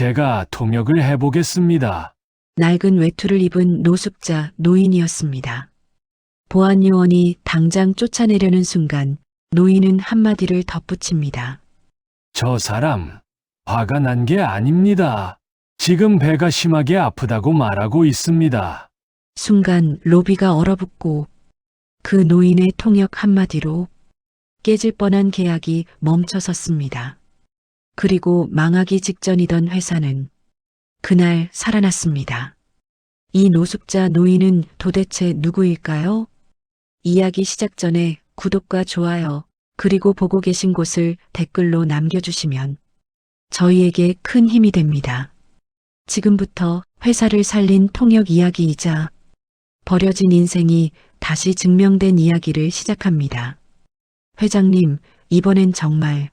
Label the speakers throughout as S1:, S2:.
S1: 제가 통역을 해보겠습니다.
S2: 낡은 외투를 입은 노숙자 노인이었습니다. 보안 요원이 당장 쫓아내려는 순간 노인은 한마디를 덧붙입니다.
S1: 저 사람, 화가 난 게 아닙니다. 지금 배가 심하게 아프다고 말하고 있습니다.
S2: 순간 로비가 얼어붙고 그 노인의 통역 한마디로 깨질 뻔한 계약이 멈춰섰습니다. 그리고 망하기 직전이던 회사는 그날 살아났습니다. 이 노숙자 노인은 도대체 누구일까요? 이야기 시작 전에 구독과 좋아요, 그리고 보고 계신 곳을 댓글로 남겨주시면 저희에게 큰 힘이 됩니다. 지금부터 회사를 살린 통역 이야기이자 버려진 인생이 다시 증명된 이야기를 시작합니다. 회장님, 이번엔 정말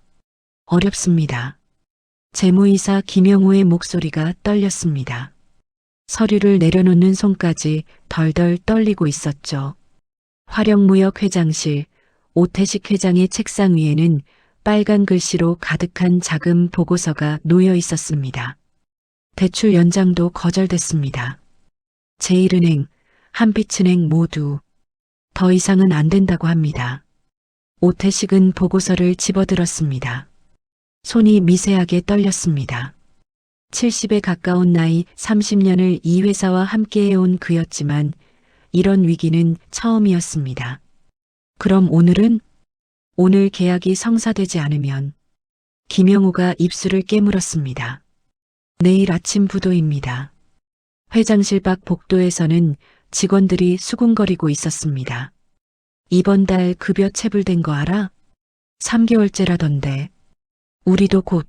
S2: 어렵습니다. 재무이사 김영호의 목소리가 떨렸습니다. 서류를 내려놓는 손까지 덜덜 떨리고 있었죠. 화령무역 회장실, 오태식 회장의 책상 위에는 빨간 글씨로 가득한 작은 보고서가 놓여 있었습니다. 대출 연장도 거절됐습니다. 제1은행, 한빛은행 모두 더 이상은 안 된다고 합니다. 오태식은 보고서를 집어들었습니다. 손이 미세하게 떨렸습니다. 70에 가까운 나이 30년을 이 회사와 함께해온 그였지만 이런 위기는 처음이었습니다. 그럼 오늘은? 오늘 계약이 성사되지 않으면 김영우가 입술을 깨물었습니다. 내일 아침 부도입니다. 회장실 밖 복도에서는 직원들이 수군거리고 있었습니다. 이번 달 급여 체불된 거 알아? 3개월째라던데. 우리도 곧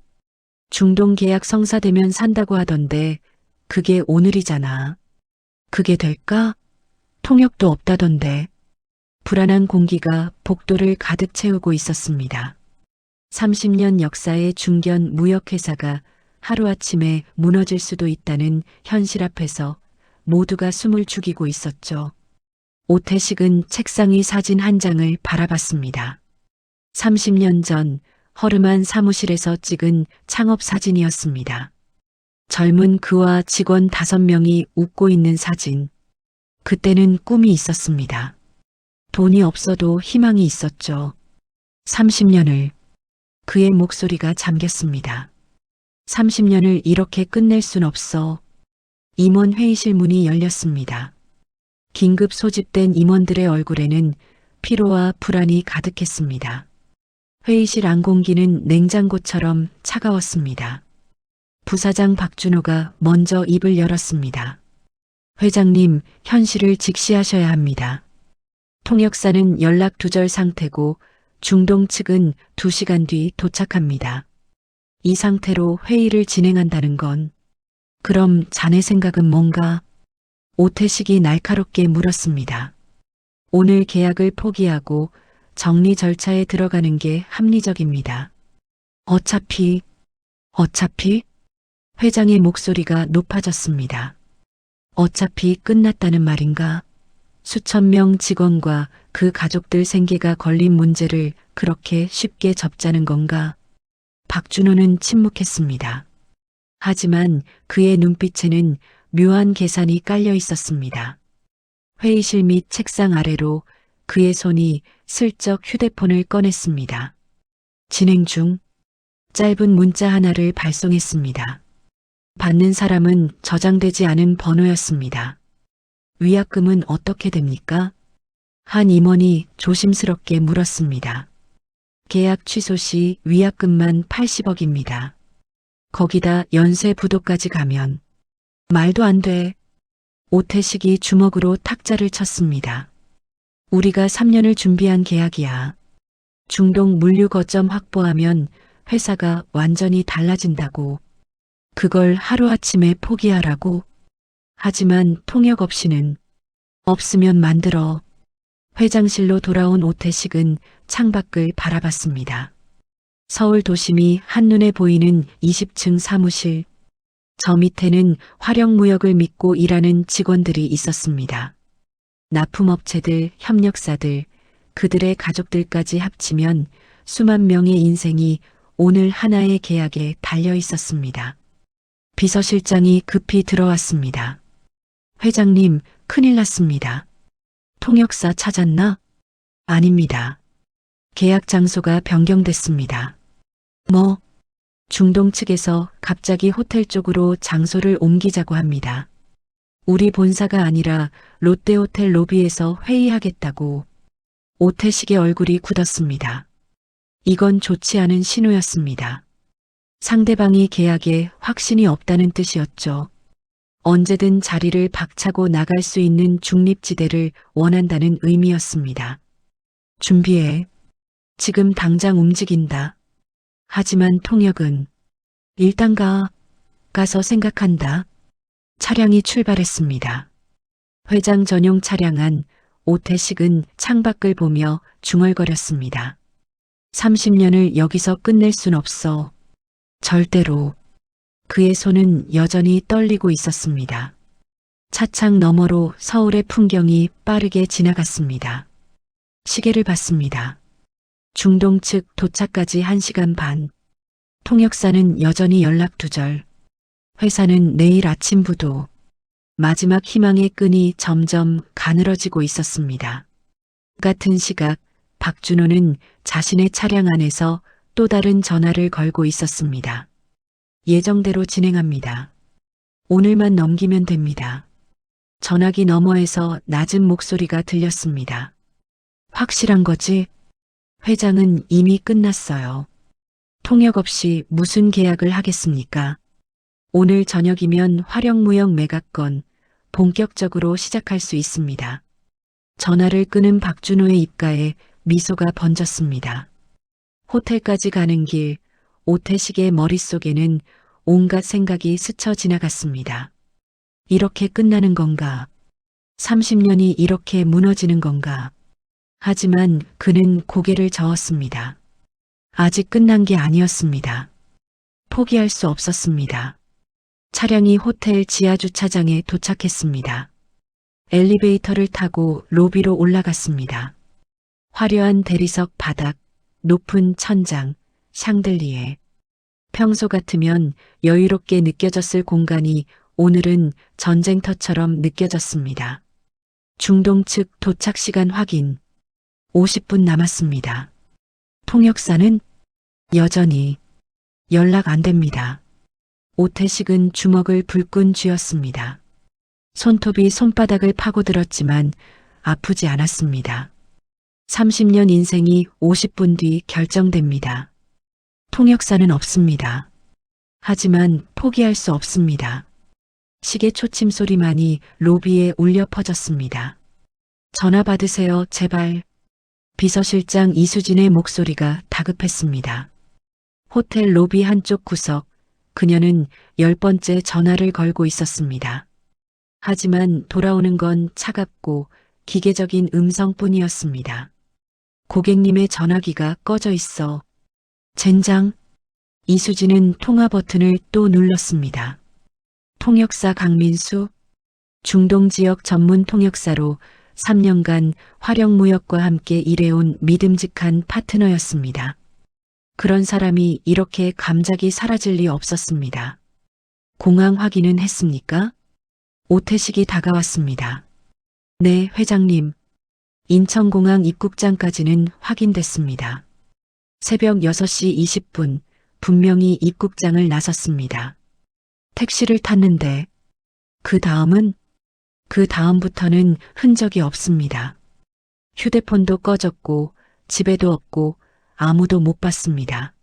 S2: 중동 계약 성사되면 산다고 하던데 그게 오늘이잖아. 그게 될까? 통역도 없다던데. 불안한 공기가 복도를 가득 채우고 있었습니다. 30년 역사의 중견 무역회사가 하루아침에 무너질 수도 있다는 현실 앞에서 모두가 숨을 죽이고 있었죠. 오태식은 책상 위 사진 한 장을 바라봤습니다. 30년 전 허름한 사무실에서 찍은 창업 사진이었습니다. 젊은 그와 직원 5명이 웃고 있는 사진. 그때는 꿈이 있었습니다. 돈이 없어도 희망이 있었죠. 30년을 그의 목소리가 잠겼습니다. 30년을 이렇게 끝낼 순 없어. 임원 회의실 문이 열렸습니다. 긴급 소집된 임원들의 얼굴에는 피로와 불안이 가득했습니다. 회의실 안 공기는 냉장고처럼 차가웠습니다. 부사장 박준호가 먼저 입을 열었습니다. 회장님, 현실을 직시하셔야 합니다. 통역사는 연락 두절 상태고 중동 측은 2시간 뒤 도착합니다. 이 상태로 회의를 진행한다는 건 그럼 자네 생각은 뭔가? 오태식이 날카롭게 물었습니다. 오늘 계약을 포기하고 정리 절차에 들어가는 게 합리적입니다. 어차피 회장의 목소리가 높아졌습니다. 어차피 끝났다는 말인가? 수천 명 직원과 그 가족들 생계가 걸린 문제를 그렇게 쉽게 접자는 건가? 박준호는 침묵했습니다. 하지만 그의 눈빛에는 묘한 계산이 깔려 있었습니다. 회의실 및 책상 아래로 그의 손이 슬쩍 휴대폰을 꺼냈습니다. 진행 중. 짧은 문자 하나를 발송했습니다. 받는 사람은 저장되지 않은 번호였습니다. 위약금은 어떻게 됩니까? 한 임원이 조심스럽게 물었습니다. 계약 취소 시 위약금만 80억입니다. 거기다 연쇄 부도까지 가면 말도 안 돼. 오태식이 주먹으로 탁자를 쳤습니다. 우리가 3년을 준비한 계약이야. 중동 물류 거점 확보하면 회사가 완전히 달라진다고. 그걸 하루아침에 포기하라고. 하지만 통역 없이는 없으면 만들어. 회장실로 돌아온 오태식은 창밖을 바라봤습니다. 서울 도심이 한눈에 보이는 20층 사무실. 저 밑에는 화령무역을 믿고 일하는 직원들이 있었습니다. 납품업체들, 협력사들, 그들의 가족들까지 합치면 수만 명의 인생이 오늘 하나의 계약에 달려 있었습니다. 비서실장이 급히 들어왔습니다. 회장님, 큰일 났습니다. 통역사 찾았나? 아닙니다. 계약 장소가 변경됐습니다. 뭐? 중동 측에서 갑자기 호텔 쪽으로 장소를 옮기자고 합니다. 우리 본사가 아니라 롯데호텔 로비에서 회의하겠다고. 오태식의 얼굴이 굳었습니다. 이건 좋지 않은 신호였습니다. 상대방이 계약에 확신이 없다는 뜻이었죠. 언제든 자리를 박차고 나갈 수 있는 중립지대를 원한다는 의미였습니다. 준비해. 지금 당장 움직인다. 하지만 통역은 일단 가서 생각한다. 차량이 출발했습니다. 회장 전용 차량 안 오태식은 창밖을 보며 중얼거렸습니다. 30년을 여기서 끝낼 순 없어. 절대로. 그의 손은 여전히 떨리고 있었습니다. 차창 너머로 서울의 풍경이 빠르게 지나갔습니다. 시계를 봤습니다. 중동 측 도착까지 1시간 반. 통역사는 여전히 연락 두절. 회사는 내일 아침부도. 마지막 희망의 끈이 점점 가늘어지고 있었습니다. 같은 시각 박준호는 자신의 차량 안에서 또 다른 전화를 걸고 있었습니다. 예정대로 진행합니다. 오늘만 넘기면 됩니다. 전화기 너머에서 낮은 목소리가 들렸습니다. 확실한 거지? 회장은 이미 끝났어요. 통역 없이 무슨 계약을 하겠습니까? 오늘 저녁이면 화력무역 매각건 본격적으로 시작할 수 있습니다. 전화를 끊은 박준호의 입가에 미소가 번졌습니다. 호텔까지 가는 길, 오태식의 머릿속에는 온갖 생각이 스쳐 지나갔습니다. 이렇게 끝나는 건가? 30년이 이렇게 무너지는 건가? 하지만 그는 고개를 저었습니다. 아직 끝난 게 아니었습니다. 포기할 수 없었습니다. 차량이 호텔 지하주차장에 도착했습니다. 엘리베이터를 타고 로비로 올라갔습니다. 화려한 대리석 바닥, 높은 천장, 샹들리에. 평소 같으면 여유롭게 느껴졌을 공간이 오늘은 전쟁터처럼 느껴졌습니다. 중동 측 도착 시간 확인. 50분 남았습니다. 통역사는 여전히 연락 안 됩니다. 오태식은 주먹을 불끈 쥐었습니다. 손톱이 손바닥을 파고들었지만 아프지 않았습니다. 30년 인생이 50분 뒤 결정됩니다. 통역사는 없습니다. 하지만 포기할 수 없습니다. 시계 초침 소리만이 로비에 울려 퍼졌습니다. 전화 받으세요, 제발. 비서실장 이수진의 목소리가 다급했습니다. 호텔 로비 한쪽 구석, 그녀는 10번째 전화를 걸고 있었습니다. 하지만 돌아오는 건 차갑고 기계적인 음성뿐이었습니다. 고객님의 전화기가 꺼져 있어. 젠장. 이수진은 통화 버튼을 또 눌렀습니다. 통역사 강민수, 중동 지역 전문 통역사로 3년간 화력무역과 함께 일해온 믿음직한 파트너였습니다. 그런 사람이 이렇게 감작이 사라질 리 없었습니다. 공항 확인은 했습니까? 오태식이 다가왔습니다. 네, 회장님. 인천공항 입국장까지는 확인됐습니다. 새벽 6시 20분 분명히 입국장을 나섰습니다. 택시를 탔는데 그 다음부터는 흔적이 없습니다. 휴대폰도 꺼졌고 집에도 없고 아무도 못 봤습니다.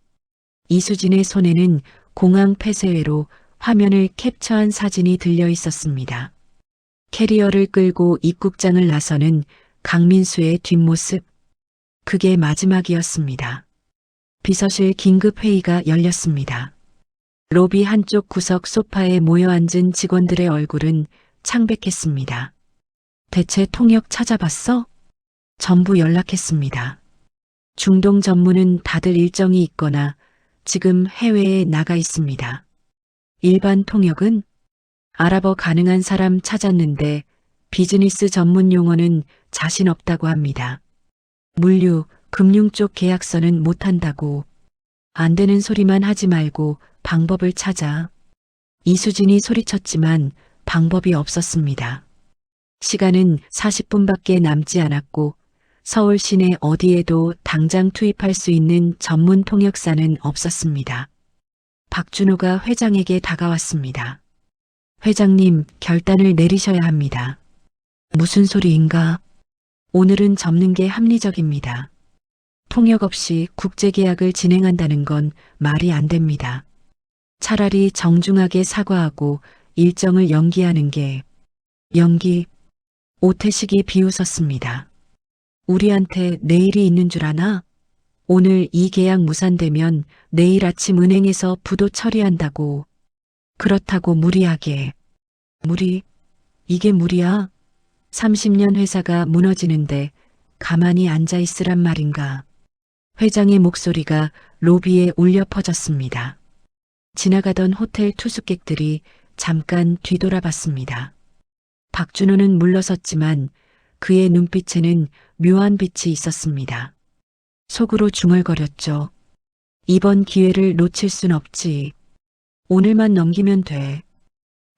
S2: 이수진의 손에는 공항 폐쇄회로 화면을 캡처한 사진이 들려 있었습니다. 캐리어를 끌고 입국장을 나서는 강민수의 뒷모습. 그게 마지막이었습니다. 비서실 긴급회의가 열렸습니다. 로비 한쪽 구석 소파에 모여 앉은 직원들의 얼굴은 창백했습니다. 대체 통역 찾아봤어? 전부 연락했습니다. 중동 전무는 다들 일정이 있거나 지금 해외에 나가 있습니다. 일반 통역은 아랍어 가능한 사람 찾았는데 비즈니스 전문 용어는 자신 없다고 합니다. 물류, 금융 쪽 계약서는 못한다고. 안 되는 소리만 하지 말고 방법을 찾아. 이수진이 소리쳤지만 방법이 없었습니다. 시간은 40분밖에 남지 않았고 서울 시내 어디에도 당장 투입할 수 있는 전문 통역사는 없었습니다. 박준호가 회장에게 다가왔습니다. 회장님, 결단을 내리셔야 합니다. 무슨 소리인가? 오늘은 접는 게 합리적입니다. 통역 없이 국제계약을 진행한다는 건 말이 안 됩니다. 차라리 정중하게 사과하고 일정을 연기하는 게 연기. 오태식이 비웃었습니다. 우리한테 내일이 있는 줄 아나? 오늘 이 계약 무산되면 내일 아침 은행에서 부도 처리한다고. 그렇다고 무리하게. 무리? 이게 무리야? 30년 회사가 무너지는데 가만히 앉아 있으란 말인가? 회장의 목소리가 로비에 울려 퍼졌습니다. 지나가던 호텔 투숙객들이 잠깐 뒤돌아봤습니다. 박준호는 물러섰지만 그의 눈빛에는 묘한 빛이 있었습니다. 속으로 중얼거렸죠. 이번 기회를 놓칠 순 없지. 오늘만 넘기면 돼.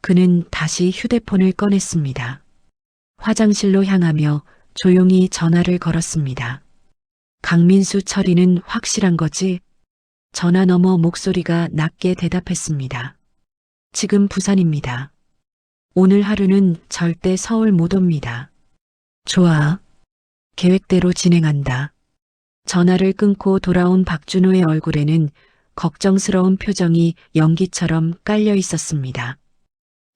S2: 그는 다시 휴대폰을 꺼냈습니다. 화장실로 향하며 조용히 전화를 걸었습니다. 강민수 처리는 확실한 거지? 전화 너머 목소리가 낮게 대답했습니다. 지금 부산입니다. 오늘 하루는 절대 서울 못 옵니다. 좋아. 계획대로 진행한다. 전화를 끊고 돌아온 박준호의 얼굴에는 걱정스러운 표정이 연기처럼 깔려 있었습니다.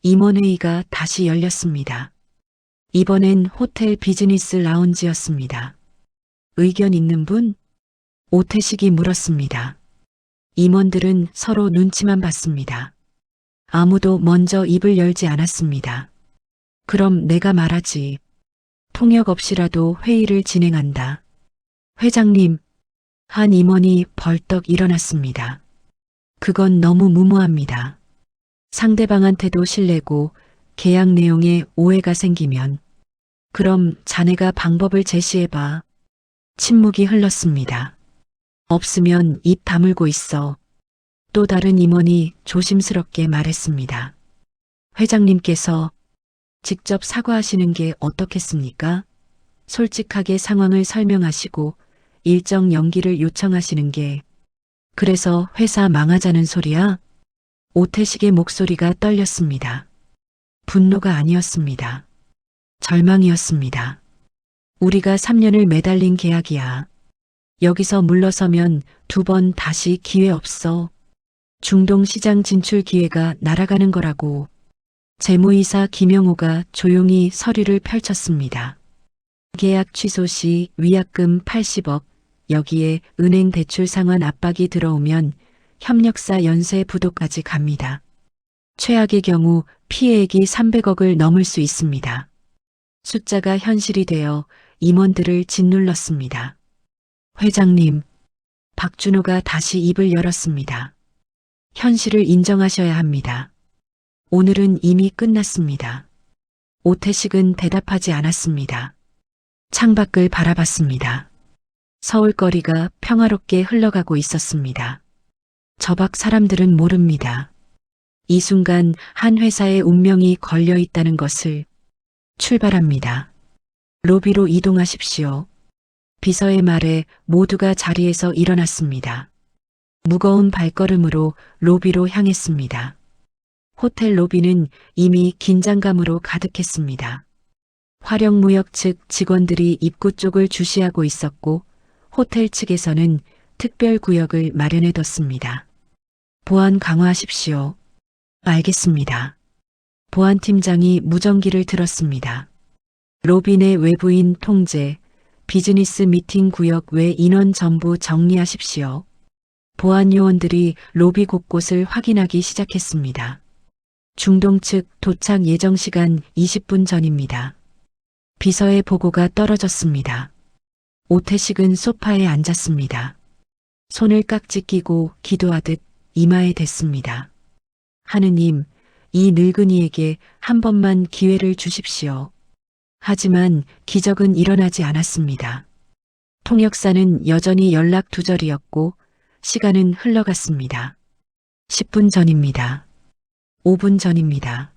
S2: 임원회의가 다시 열렸습니다. 이번엔 호텔 비즈니스 라운지였습니다. 의견 있는 분? 오태식이 물었습니다. 임원들은 서로 눈치만 봤습니다. 아무도 먼저 입을 열지 않았습니다. 그럼 내가 말하지. 통역 없이라도 회의를 진행한다. 회장님, 한 임원이 벌떡 일어났습니다. 그건 너무 무모합니다. 상대방한테도 실례고 계약 내용에 오해가 생기면 그럼 자네가 방법을 제시해봐. 침묵이 흘렀습니다. 없으면 입 다물고 있어. 또 다른 임원이 조심스럽게 말했습니다. 회장님께서 직접 사과하시는 게 어떻겠습니까? 솔직하게 상황을 설명하시고 일정 연기를 요청하시는 게 그래서 회사 망하자는 소리야? 오태식의 목소리가 떨렸습니다. 분노가 아니었습니다. 절망이었습니다. 우리가 3년을 매달린 계약이야. 여기서 물러서면 2번 다시 기회 없어. 중동 시장 진출 기회가 날아가는 거라고. 재무이사 김영호가 조용히 서류를 펼쳤습니다. 계약 취소 시 위약금 80억, 여기에 은행 대출 상환 압박이 들어오면 협력사 연쇄 부도까지 갑니다. 최악의 경우 피해액이 300억을 넘을 수 있습니다. 숫자가 현실이 되어 임원들을 짓눌렀습니다. 회장님, 박준호가 다시 입을 열었습니다. 현실을 인정하셔야 합니다. 오늘은 이미 끝났습니다. 오태식은 대답하지 않았습니다. 창밖을 바라봤습니다. 서울거리가 평화롭게 흘러가고 있었습니다. 저 밖 사람들은 모릅니다. 이 순간 한 회사의 운명이 걸려 있다는 것을. 출발합니다. 로비로 이동하십시오. 비서의 말에 모두가 자리에서 일어났습니다. 무거운 발걸음으로 로비로 향했습니다. 호텔 로비는 이미 긴장감으로 가득했습니다. 화령무역 측 직원들이 입구 쪽을 주시하고 있었고 호텔 측에서는 특별 구역을 마련해뒀습니다. 보안 강화하십시오. 알겠습니다. 보안팀장이 무전기를 들었습니다. 로비 내 외부인 통제, 비즈니스 미팅 구역 외 인원 전부 정리하십시오. 보안 요원들이 로비 곳곳을 확인하기 시작했습니다. 중동 측 도착 예정 시간 20분 전입니다. 비서의 보고가 떨어졌습니다. 오태식은 소파에 앉았습니다. 손을 깍지 끼고 기도하듯 이마에 댔습니다. 하느님, 이 늙은이에게 한 번만 기회를 주십시오. 하지만 기적은 일어나지 않았습니다. 통역사는 여전히 연락 두절이었고 시간은 흘러갔습니다. 10분 전입니다. 5분 전입니다.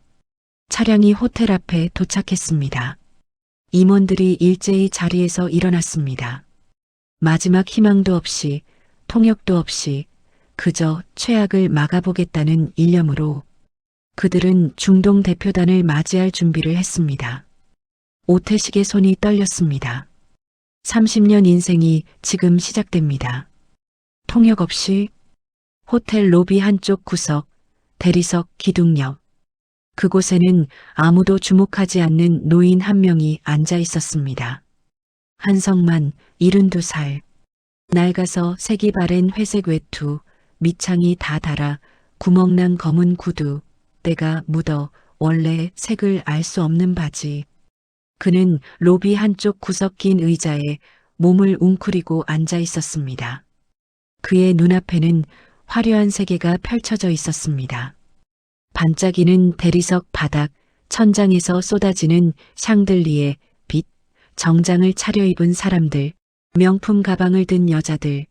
S2: 차량이 호텔 앞에 도착했습니다. 임원들이 일제히 자리에서 일어났습니다. 마지막 희망도 없이, 통역도 없이 그저 최악을 막아보겠다는 일념으로 그들은 중동 대표단을 맞이할 준비를 했습니다. 오태식의 손이 떨렸습니다. 30년 인생이 지금 시작됩니다. 통역 없이 호텔 로비 한쪽 구석, 대리석 기둥옆. 그곳에는 아무도 주목하지 않는 노인 한 명이 앉아 있었습니다. 한성만, 72살. 낡아서 색이 바랜 회색 외투, 밑창이 다 닳아 구멍난 검은 구두, 때가 묻어 원래 색을 알 수 없는 바지. 그는 로비 한쪽 구석 긴 의자에 몸을 웅크리고 앉아 있었습니다. 그의 눈앞에는 화려한 세계가 펼쳐져 있었습니다. 반짝이는 대리석 바닥, 천장에서 쏟아지는 샹들리에 빛, 정장을 차려입은 사람들, 명품 가방을 든 여자들,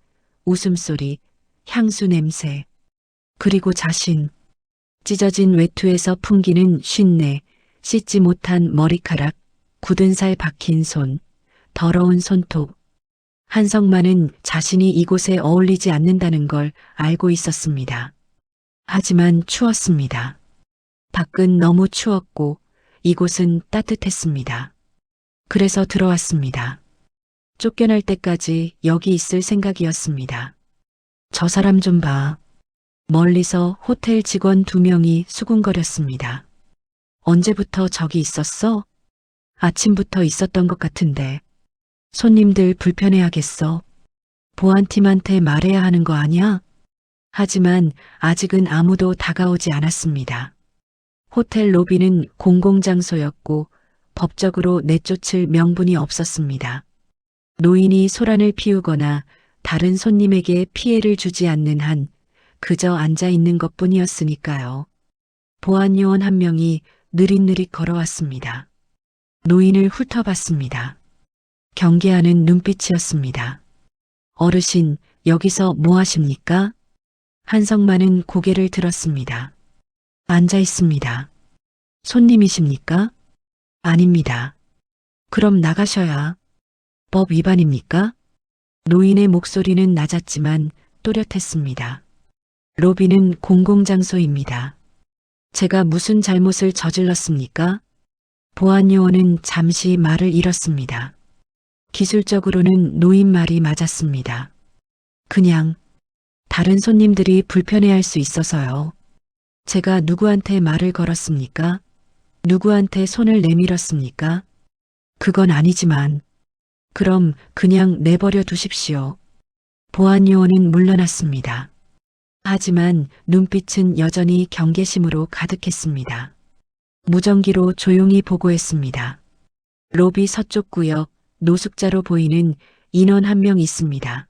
S2: 웃음소리, 향수 냄새, 그리고 자신. 찢어진 외투에서 풍기는 쉰내, 씻지 못한 머리카락, 굳은 살 박힌 손, 더러운 손톱. 한성만은 자신이 이곳에 어울리지 않는다는 걸 알고 있었습니다. 하지만 추웠습니다. 밖은 너무 추웠고 이곳은 따뜻했습니다. 그래서 들어왔습니다. 쫓겨날 때까지 여기 있을 생각이었습니다. 저 사람 좀 봐. 멀리서 호텔 직원 2명이 수군거렸습니다. 언제부터 저기 있었어? 아침부터 있었던 것 같은데. 손님들 불편해하겠어. 보안팀한테 말해야 하는 거 아니야? 하지만 아직은 아무도 다가오지 않았습니다. 호텔 로비는 공공장소였고 법적으로 내쫓을 명분이 없었습니다. 노인이 소란을 피우거나 다른 손님에게 피해를 주지 않는 한 그저 앉아 있는 것뿐이었으니까요. 보안요원 한 명이 느릿느릿 걸어왔습니다. 노인을 훑어봤습니다. 경계하는 눈빛이었습니다. 어르신, 여기서 뭐 하십니까? 한성만은 고개를 들었습니다. 앉아 있습니다. 손님이십니까? 아닙니다. 그럼 나가셔야. 법 위반입니까? 노인의 목소리는 낮았지만 또렷했습니다. 로비는 공공장소입니다. 제가 무슨 잘못을 저질렀습니까? 보안요원은 잠시 말을 잃었습니다. 기술적으로는 노인 말이 맞았습니다. 그냥 다른 손님들이 불편해할 수 있어서요. 제가 누구한테 말을 걸었습니까? 누구한테 손을 내밀었습니까? 그건 아니지만 그럼 그냥 내버려 두십시오. 보안요원은 물러났습니다. 하지만 눈빛은 여전히 경계심으로 가득했습니다. 무전기로 조용히 보고했습니다. 로비 서쪽 구역 노숙자로 보이는 인원 한 명 있습니다.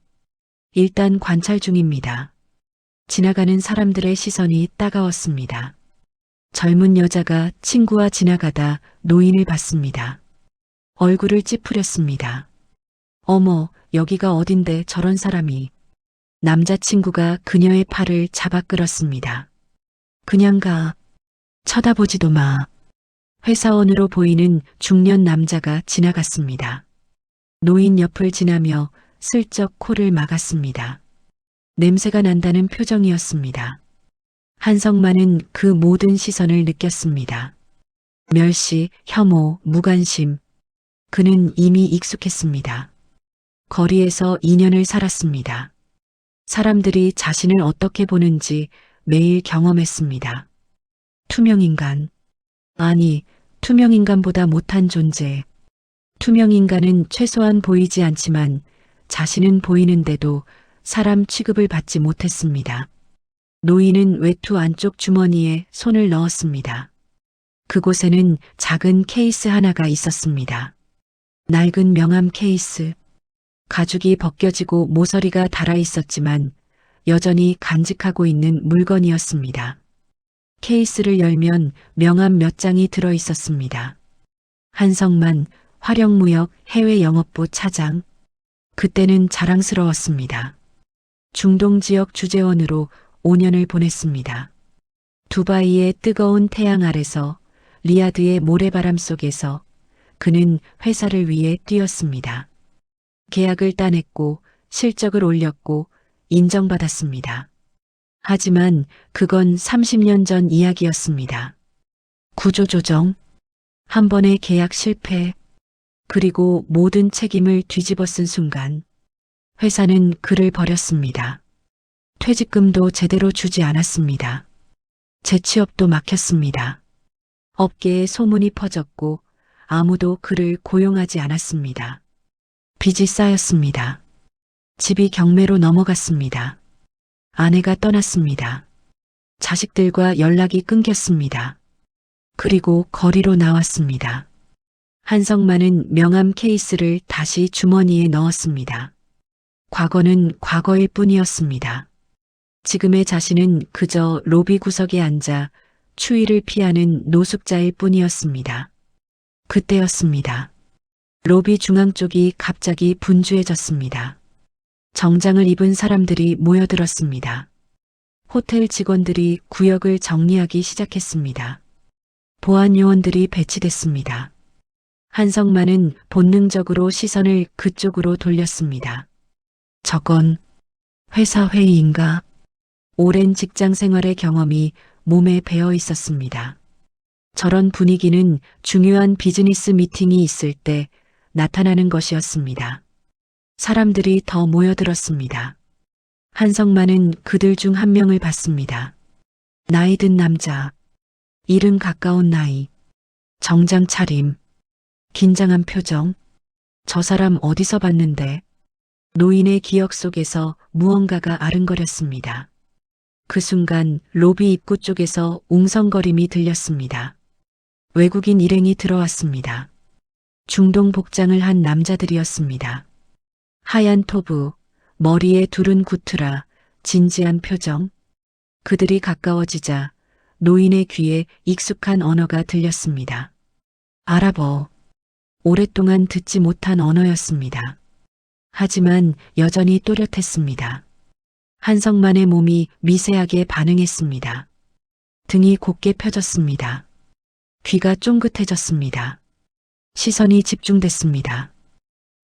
S2: 일단 관찰 중입니다. 지나가는 사람들의 시선이 따가웠습니다. 젊은 여자가 친구와 지나가다 노인을 봤습니다. 얼굴을 찌푸렸습니다. 어머, 여기가 어딘데 저런 사람이. 남자친구가 그녀의 팔을 잡아 끌었습니다. 그냥 가. 쳐다보지도 마. 회사원으로 보이는 중년 남자가 지나갔습니다. 노인 옆을 지나며 슬쩍 코를 막았습니다. 냄새가 난다는 표정이었습니다. 한성만은 그 모든 시선을 느꼈습니다. 멸시, 혐오, 무관심. 그는 이미 익숙했습니다. 거리에서 2년을 살았습니다. 사람들이 자신을 어떻게 보는지 매일 경험했습니다. 투명인간. 아니, 투명인간보다 못한 존재. 투명인간은 최소한 보이지 않지만 자신은 보이는데도 사람 취급을 받지 못했습니다. 노인은 외투 안쪽 주머니에 손을 넣었습니다. 그곳에는 작은 케이스 하나가 있었습니다. 낡은 명함 케이스. 가죽이 벗겨지고 모서리가 닳아 있었지만 여전히 간직하고 있는 물건이었습니다. 케이스를 열면 명함 몇 장이 들어 있었습니다. 한성만 화력무역 해외영업부 차장. 그때는 자랑스러웠습니다. 중동 지역 주재원으로 5년을 보냈습니다. 두바이의 뜨거운 태양 아래서, 리야드의 모래바람 속에서 그는 회사를 위해 뛰었습니다. 계약을 따냈고 실적을 올렸고 인정받았습니다. 하지만 그건 30년 전 이야기였습니다. 구조조정, 한 번의 계약 실패, 그리고 모든 책임을 뒤집어 쓴 순간 회사는 그를 버렸습니다. 퇴직금도 제대로 주지 않았습니다. 재취업도 막혔습니다. 업계에 소문이 퍼졌고 아무도 그를 고용하지 않았습니다. 빚이 쌓였습니다. 집이 경매로 넘어갔습니다. 아내가 떠났습니다. 자식들과 연락이 끊겼습니다. 그리고 거리로 나왔습니다. 한성만은 명함 케이스를 다시 주머니에 넣었습니다. 과거는 과거일 뿐이었습니다. 지금의 자신은 그저 로비 구석에 앉아 추위를 피하는 노숙자일 뿐이었습니다. 그때였습니다. 로비 중앙 쪽이 갑자기 분주해졌습니다. 정장을 입은 사람들이 모여들었습니다. 호텔 직원들이 구역을 정리하기 시작했습니다. 보안 요원들이 배치됐습니다. 한성만은 본능적으로 시선을 그쪽으로 돌렸습니다. 저건 회사 회의인가? 오랜 직장 생활의 경험이 몸에 배어 있었습니다. 저런 분위기는 중요한 비즈니스 미팅이 있을 때 나타나는 것이었습니다. 사람들이 더 모여들었습니다. 한성만은 그들 중 한 명을 봤습니다. 나이 든 남자, 이른 가까운 나이, 정장 차림, 긴장한 표정. 저 사람 어디서 봤는데? 노인의 기억 속에서 무언가가 아른거렸습니다. 그 순간 로비 입구 쪽에서 웅성거림이 들렸습니다. 외국인 일행이 들어왔습니다. 중동 복장을 한 남자들이었습니다. 하얀 토브, 머리에 두른 구투라, 진지한 표정. 그들이 가까워지자 노인의 귀에 익숙한 언어가 들렸습니다. 아랍어. 오랫동안 듣지 못한 언어였습니다. 하지만 여전히 또렷했습니다. 한성만의 몸이 미세하게 반응했습니다. 등이 곧게 펴졌습니다. 귀가 쫑긋해졌습니다. 시선이 집중됐습니다.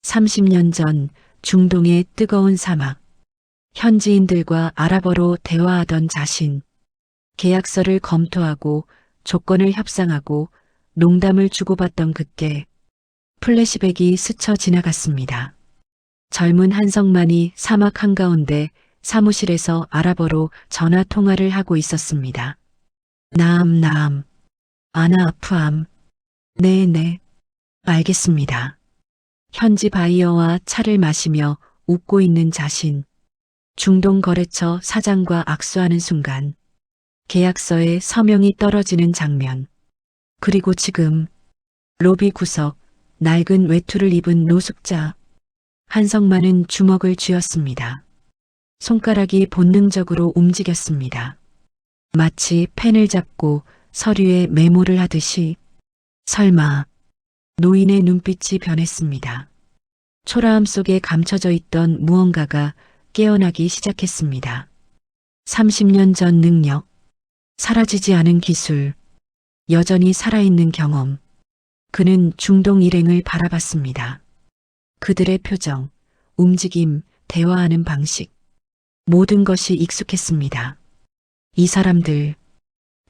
S2: 30년 전 중동의 뜨거운 사막, 현지인들과 아랍어로 대화하던 자신, 계약서를 검토하고 조건을 협상하고 농담을 주고받던 그때 플래시백이 스쳐 지나갔습니다. 젊은 한성만이 사막 한가운데 사무실에서 아랍어로 전화 통화를 하고 있었습니다. 나암, 아나 아프암. 네, 알겠습니다. 현지 바이어와 차를 마시며 웃고 있는 자신. 중동 거래처 사장과 악수하는 순간 계약서에 서명이 떨어지는 장면. 그리고 지금 로비 구석, 낡은 외투를 입은 노숙자. 한성만은 주먹을 쥐었습니다. 손가락이 본능적으로 움직였습니다. 마치 펜을 잡고 서류에 메모를 하듯이. 설마. 노인의 눈빛이 변했습니다. 초라함 속에 감춰져 있던 무언가가 깨어나기 시작했습니다. 30년 전 능력, 사라지지 않은 기술, 여전히 살아있는 경험. 그는 중동 일행을 바라봤습니다. 그들의 표정, 움직임, 대화하는 방식. 모든 것이 익숙했습니다. 이 사람들,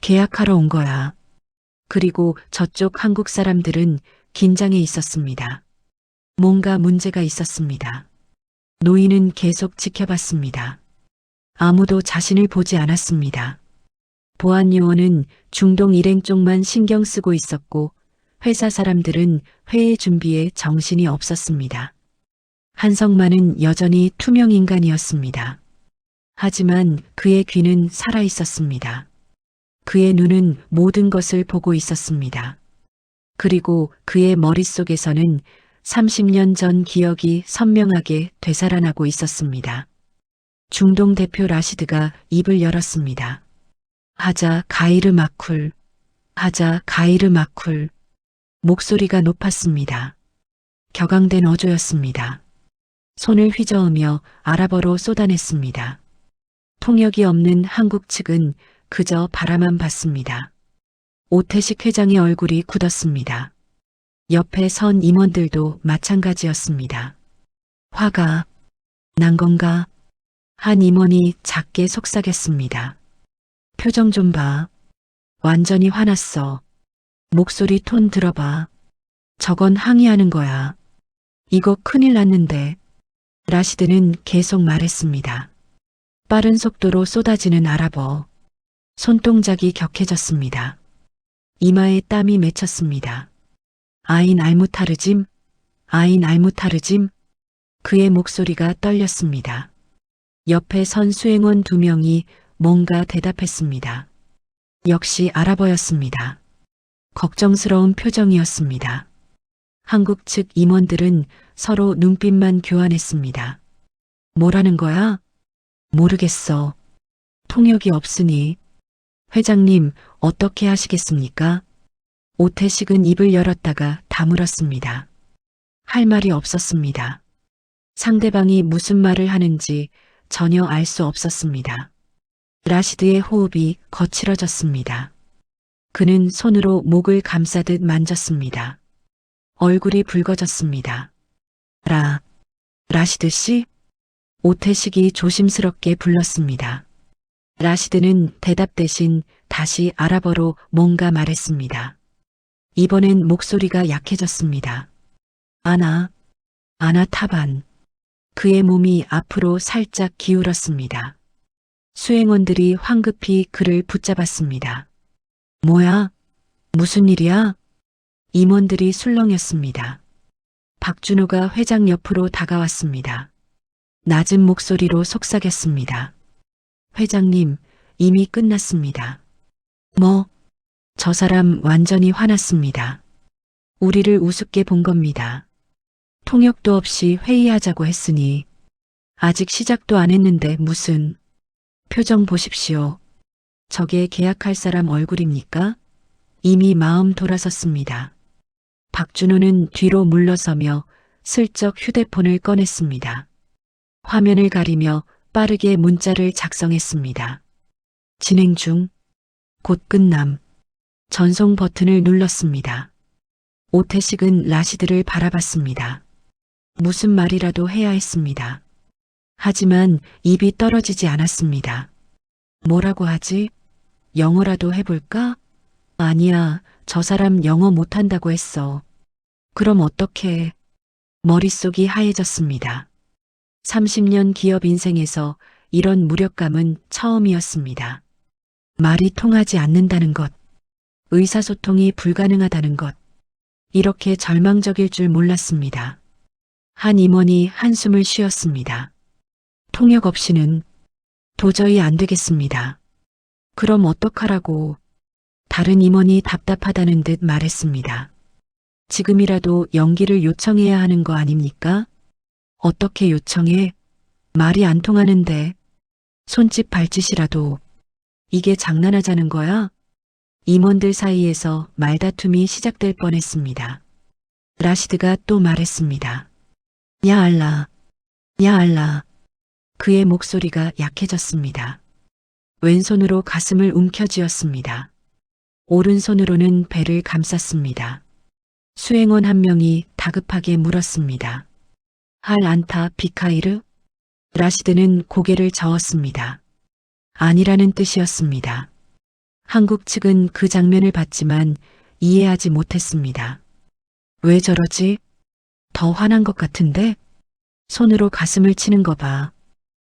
S2: 계약하러 온 거야. 그리고 저쪽 한국 사람들은 긴장해 있었습니다. 뭔가 문제가 있었습니다. 노인은 계속 지켜봤습니다. 아무도 자신을 보지 않았습니다. 보안 요원은 중동 일행 쪽만 신경 쓰고 있었고 회사 사람들은 회의 준비에 정신이 없었습니다. 한성만은 여전히 투명 인간이었습니다. 하지만 그의 귀는 살아 있었습니다. 그의 눈은 모든 것을 보고 있었습니다. 그리고 그의 머릿속에서는 30년 전 기억이 선명하게 되살아나고 있었습니다. 중동 대표 라시드가 입을 열었습니다. 하자 가이르 마쿨, 하자 가이르 마쿨. 목소리가 높았습니다. 격앙된 어조였습니다. 손을 휘저으며 아랍어로 쏟아냈습니다. 통역이 없는 한국 측은 그저 바라만 봤습니다. 오태식 회장의 얼굴이 굳었습니다. 옆에 선 임원들도 마찬가지였습니다. 화가 난 건가? 한 임원이 작게 속삭였습니다. 표정 좀 봐. 완전히 화났어. 목소리 톤 들어봐. 저건 항의하는 거야. 이거 큰일 났는데. 라시드는 계속 말했습니다. 빠른 속도로 쏟아지는 아랍어. 손동작이 격해졌습니다. 이마에 땀이 맺혔습니다. 아인 알무타르짐, 아인 알무타르짐. 그의 목소리가 떨렸습니다. 옆에 선 수행원 2명이 뭔가 대답했습니다. 역시 아랍어였습니다. 걱정스러운 표정이었습니다. 한국 측 임원들은 서로 눈빛만 교환했습니다. 뭐라는 거야? 모르겠어. 통역이 없으니. 회장님, 어떻게 하시겠습니까? 오태식은 입을 열었다가 다물었습니다. 할 말이 없었습니다. 상대방이 무슨 말을 하는지 전혀 알 수 없었습니다. 라시드의 호흡이 거칠어졌습니다. 그는 손으로 목을 감싸듯 만졌습니다. 얼굴이 붉어졌습니다. 라시드 씨? 오태식이 조심스럽게 불렀습니다. 라시드는 대답 대신 다시 아랍어로 뭔가 말했습니다. 이번엔 목소리가 약해졌습니다. 아나 타반. 그의 몸이 앞으로 살짝 기울었습니다. 수행원들이 황급히 그를 붙잡았습니다. 뭐야? 무슨 일이야? 임원들이 술렁였습니다. 박준호가 회장 옆으로 다가왔습니다. 낮은 목소리로 속삭였습니다. 회장님, 이미 끝났습니다. 뭐? 저 사람 완전히 화났습니다. 우리를 우습게 본 겁니다. 통역도 없이 회의하자고 했으니 아직 시작도 안 했는데 무슨. 표정 보십시오. 저게 계약할 사람 얼굴입니까? 이미 마음 돌아섰습니다. 박준호는 뒤로 물러서며 슬쩍 휴대폰을 꺼냈습니다. 화면을 가리며 빠르게 문자를 작성했습니다. 진행 중. 곧 끝남. 전송 버튼을 눌렀습니다. 오태식은 라시드를 바라봤습니다. 무슨 말이라도 해야 했습니다. 하지만 입이 떨어지지 않았습니다. 뭐라고 하지? 영어라도 해볼까? 아니야, 저 사람 영어 못한다고 했어. 그럼 어떡해? 머릿속이 하얘졌습니다. 30년 기업 인생에서 이런 무력감은 처음이었습니다. 말이 통하지 않는다는 것, 의사소통이 불가능하다는 것, 이렇게 절망적일 줄 몰랐습니다. 한 임원이 한숨을 쉬었습니다. 통역 없이는 도저히 안 되겠습니다. 그럼 어떡하라고. 다른 임원이 답답하다는 듯 말했습니다. 지금이라도 연기를 요청해야 하는 거 아닙니까? 어떻게 요청해? 말이 안 통하는데. 손짓 발짓이라도. 이게 장난하자는 거야? 임원들 사이에서 말다툼이 시작될 뻔했습니다. 라시드가 또 말했습니다. 야 알라, 야 알라. 그의 목소리가 약해졌습니다. 왼손으로 가슴을 움켜쥐었습니다. 오른손으로는 배를 감쌌습니다. 수행원 한 명이 다급하게 물었습니다. 할 안타 비카이르? 라시드는 고개를 저었습니다. 아니라는 뜻이었습니다. 한국 측은 그 장면을 봤지만 이해하지 못했습니다. 왜 저러지? 더 화난 것 같은데? 손으로 가슴을 치는 거 봐.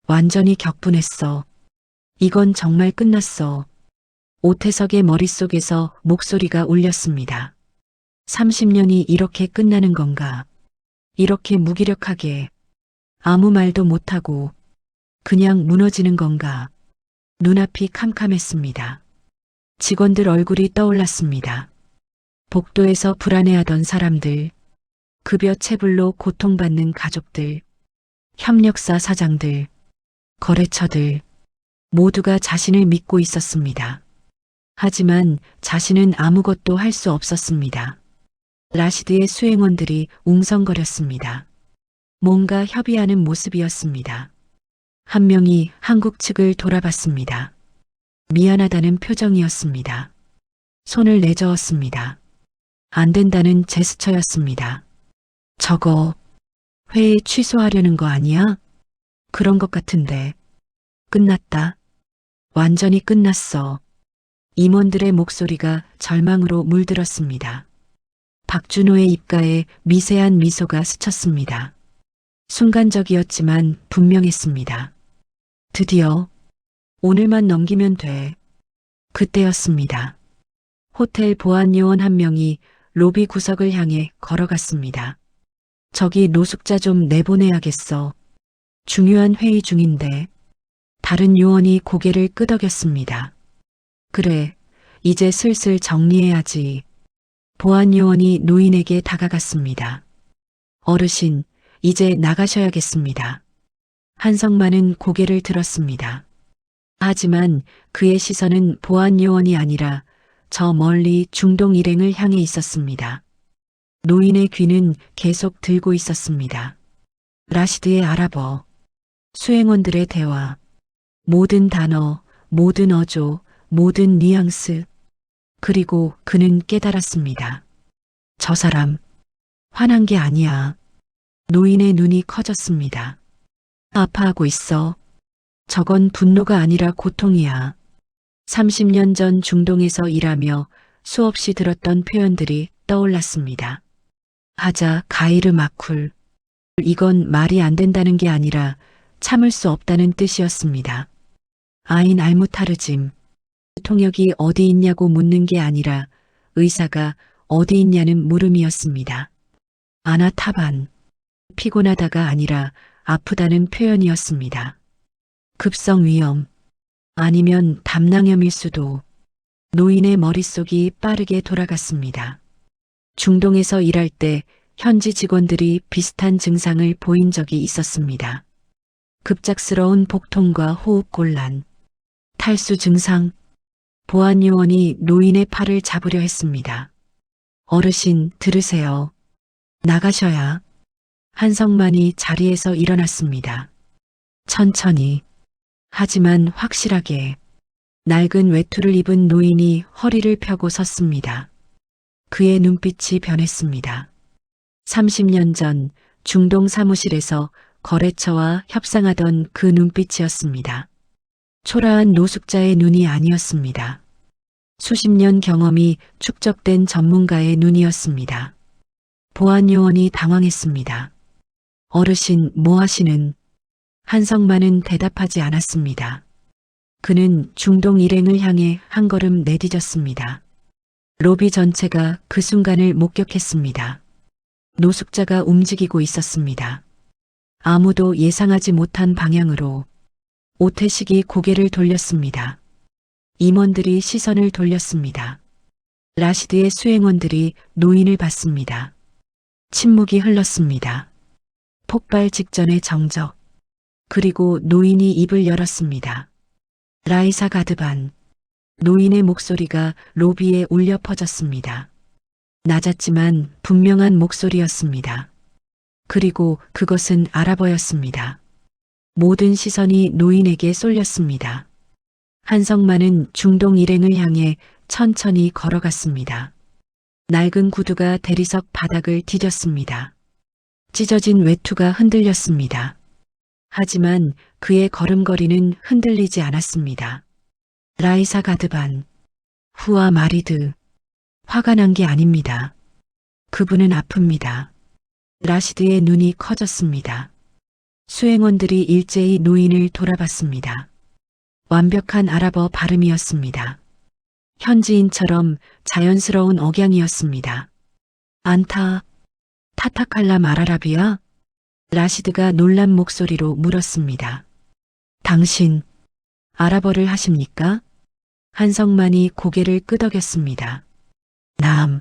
S2: 완전히 격분했어. 이건 정말 끝났어. 오태석의 머릿속에서 목소리가 울렸습니다. 30년이 이렇게 끝나는 건가? 이렇게 무기력하게 아무 말도 못하고 그냥 무너지는 건가? 눈앞이 캄캄했습니다. 직원들 얼굴이 떠올랐습니다. 복도에서 불안해하던 사람들, 급여 체불로 고통받는 가족들, 협력사 사장들, 거래처들, 모두가 자신을 믿고 있었습니다. 하지만 자신은 아무것도 할 수 없었습니다. 라시드의 수행원들이 웅성거렸습니다. 뭔가 협의하는 모습이었습니다. 한 명이 한국 측을 돌아봤습니다. 미안하다는 표정이었습니다. 손을 내저었습니다. 안 된다는 제스처였습니다. 저거 회의 취소하려는 거 아니야? 그런 것 같은데. 끝났다. 완전히 끝났어. 임원들의 목소리가 절망으로 물들었습니다. 박준호의 입가에 미세한 미소가 스쳤습니다. 순간적이었지만 분명했습니다. 드디어 오늘만 넘기면 돼. 그때였습니다. 호텔 보안 요원 한 명이 로비 구석을 향해 걸어갔습니다. 저기 노숙자 좀 내보내야겠어. 중요한 회의 중인데. 다른 요원이 고개를 끄덕였습니다. 그래, 이제 슬슬 정리해야지. 보안 요원이 노인에게 다가갔습니다. 어르신, 이제 나가셔야겠습니다. 한성만은 고개를 들었습니다. 하지만 그의 시선은 보안 요원이 아니라 저 멀리 중동 일행을 향해 있었습니다. 노인의 귀는 계속 들고 있었습니다. 라시드의 아랍어, 수행원들의 대화, 모든 단어, 모든 어조, 모든 뉘앙스. 그리고 그는 깨달았습니다. 저 사람, 화난 게 아니야. 노인의 눈이 커졌습니다. 아파하고 있어. 저건 분노가 아니라 고통이야. 30년 전 중동에서 일하며 수없이 들었던 표현들이 떠올랐습니다. 하자, 가이르 마쿨. 이건 말이 안 된다는 게 아니라 참을 수 없다는 뜻이었습니다. 아인 알무타르짐. 통역이 어디 있냐고 묻는 게 아니라 의사가 어디 있냐는 물음이었습니다. 아나 타반. 피곤하다가 아니라 아프다는 표현이었습니다. 급성 위염. 아니면 담낭염일 수도. 노인의 머릿속이 빠르게 돌아갔습니다. 중동에서 일할 때 현지 직원들이 비슷한 증상을 보인 적이 있었습니다. 급작스러운 복통과 호흡 곤란, 탈수 증상. 보안 요원이 노인의 팔을 잡으려 했습니다. 어르신, 들으세요. 나가셔야. 한성만이 자리에서 일어났습니다. 천천히. 하지만 확실하게. 낡은 외투를 입은 노인이 허리를 펴고 섰습니다. 그의 눈빛이 변했습니다. 30년 전 중동 사무실에서 거래처와 협상하던 그 눈빛이었습니다. 초라한 노숙자의 눈이 아니었습니다. 수십 년 경험이 축적된 전문가의 눈이었습니다. 보안 요원이 당황했습니다. 어르신, 뭐 하시는? 한성만은 대답하지 않았습니다. 그는 중동 일행을 향해 한 걸음 내디뎠습니다. 로비 전체가 그 순간을 목격했습니다. 노숙자가 움직이고 있었습니다. 아무도 예상하지 못한 방향으로. 오태식이 고개를 돌렸습니다. 임원들이 시선을 돌렸습니다. 라시드의 수행원들이 노인을 봤습니다. 침묵이 흘렀습니다. 폭발 직전의 정적. 그리고 노인이 입을 열었습니다. 라이사 가드반. 노인의 목소리가 로비에 울려 퍼졌습니다. 낮았지만 분명한 목소리였습니다. 그리고 그것은 아랍어였습니다. 모든 시선이 노인에게 쏠렸습니다. 한성만은 중동 일행을 향해 천천히 걸어갔습니다. 낡은 구두가 대리석 바닥을 디뎠습니다. 찢어진 외투가 흔들렸습니다. 하지만 그의 걸음걸이는 흔들리지 않았습니다. 라이사 가드반. 후아 마리드. 화가 난 게 아닙니다. 그분은 아픕니다. 라시드의 눈이 커졌습니다. 수행원들이 일제히 노인을 돌아봤습니다. 완벽한 아랍어 발음이었습니다. 현지인처럼 자연스러운 억양이었습니다. 안타, 타타칼람 아라라비아? 라시드가 놀란 목소리로 물었습니다. 당신, 아랍어를 하십니까? 한성만이 고개를 끄덕였습니다. 남,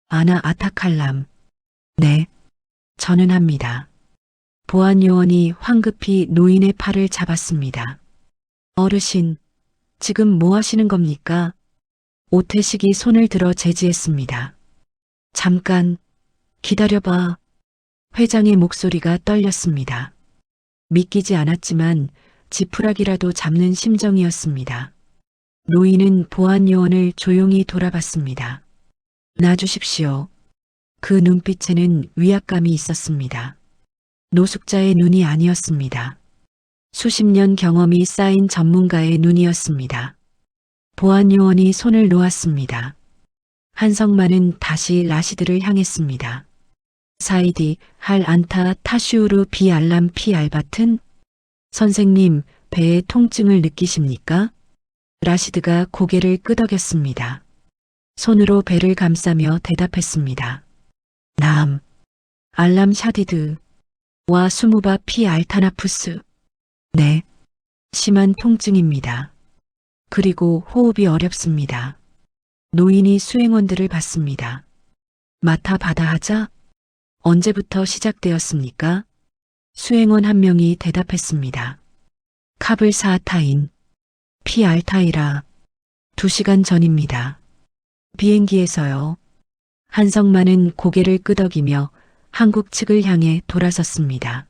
S2: 아나 아타칼람. 네, 저는 합니다. 보안 요원이 황급히 노인의 팔을 잡았습니다. 어르신, 지금 뭐 하시는 겁니까? 오태식이 손을 들어 제지했습니다. 잠깐, 기다려봐. 회장의 목소리가 떨렸습니다. 믿기지 않았지만 지푸라기라도 잡는 심정이었습니다. 노인은 보안 요원을 조용히 돌아봤습니다. 놔주십시오. 그 눈빛에는 위압감이 있었습니다. 노숙자의 눈이 아니었습니다. 수십 년 경험이 쌓인 전문가의 눈이었습니다. 보안 요원이 손을 놓았습니다. 한성만은 다시 라시드를 향했습니다. 사이디, 할 안타 타슈우르 비 알람 피 알바튼? 선생님, 배에 통증을 느끼십니까? 라시드가 고개를 끄덕였습니다. 손으로 배를 감싸며 대답했습니다. 남, 알람 샤디드, 와 수무바 피 알타나푸스. 네, 심한 통증입니다. 그리고 호흡이 어렵습니다. 노인이 수행원들을 봤습니다. 마타 바다 하자? 언제부터 시작되었습니까? 수행원 한 명이 대답했습니다. 카블 사하타인, 피 알타이라, 2시간 전입니다. 비행기에서요. 한성만은 고개를 끄덕이며 한국 측을 향해 돌아섰습니다.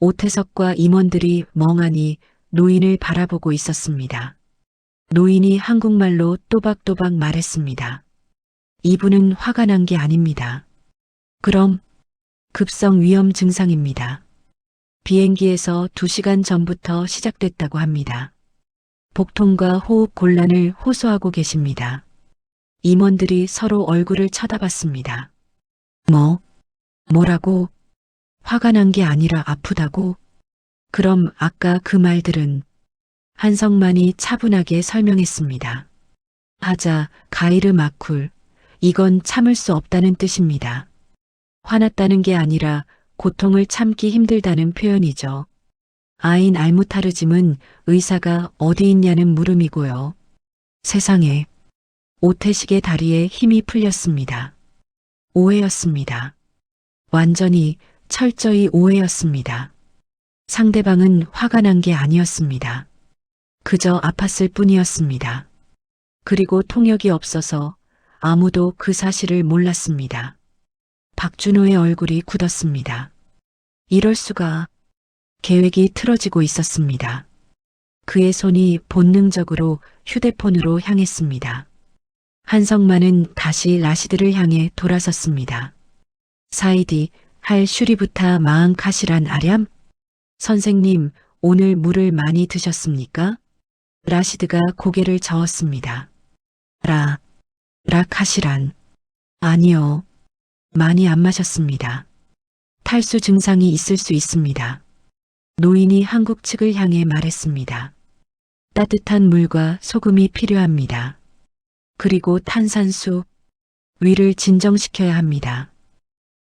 S2: 오태석과 임원들이 멍하니 노인을 바라보고 있었습니다. 노인이 한국말로 또박또박 말했습니다. 이분은 화가 난 게 아닙니다. 그럼 급성 위험 증상입니다. 비행기에서 2시간 전부터 시작됐다고 합니다. 복통과 호흡 곤란을 호소하고 계십니다. 임원들이 서로 얼굴을 쳐다봤습니다. 뭐라고? 화가 난 게 아니라 아프다고? 그럼 아까 그 말들은? 한성만이 차분하게 설명했습니다. 하자, 가이르 마쿨. 이건 참을 수 없다는 뜻입니다. 화났다는 게 아니라 고통을 참기 힘들다는 표현이죠. 아인 알무타르짐은 의사가 어디 있냐는 물음이고요. 세상에. 오태식의 다리에 힘이 풀렸습니다. 오해였습니다. 완전히 철저히 오해였습니다. 상대방은 화가 난 게 아니었습니다. 그저 아팠을 뿐이었습니다. 그리고 통역이 없어서 아무도 그 사실을 몰랐습니다. 박준호의 얼굴이 굳었습니다. 이럴 수가. 계획이 틀어지고 있었습니다. 그의 손이 본능적으로 휴대폰으로 향했습니다. 한성만은 다시 라시드를 향해 돌아섰습니다. 사이디, 할 슈리부타 마앙 카시란 아렴? 선생님, 오늘 물을 많이 드셨습니까? 라시드가 고개를 저었습니다. 라 카시란. 아니요. 많이 안 마셨습니다. 탈수 증상이 있을 수 있습니다. 노인이 한국 측을 향해 말했습니다. 따뜻한 물과 소금이 필요합니다. 그리고 탄산수, 위를 진정시켜야 합니다.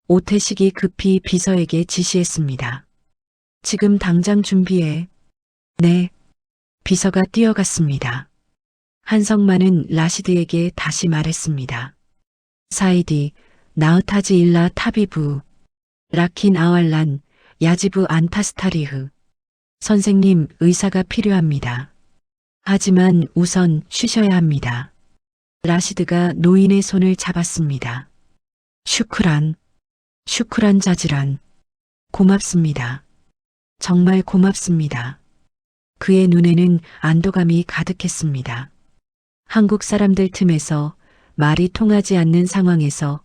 S2: 오태식이 급히 비서에게 지시했습니다. 지금 당장 준비해. 네. 비서가 뛰어갔습니다. 한성만은 라시드에게 다시 말했습니다. 사이디, 나으타지 일라 타비부, 라킨 아왈란, 야지부 안타스타리흐. 선생님, 의사가 필요합니다. 하지만 우선 쉬셔야 합니다. 라시드가 노인의 손을 잡았습니다. 슈크란 자지란. 고맙습니다. 정말 고맙습니다. 그의 눈에는 안도감이 가득했습니다. 한국 사람들 틈에서 말이 통하지 않는 상황에서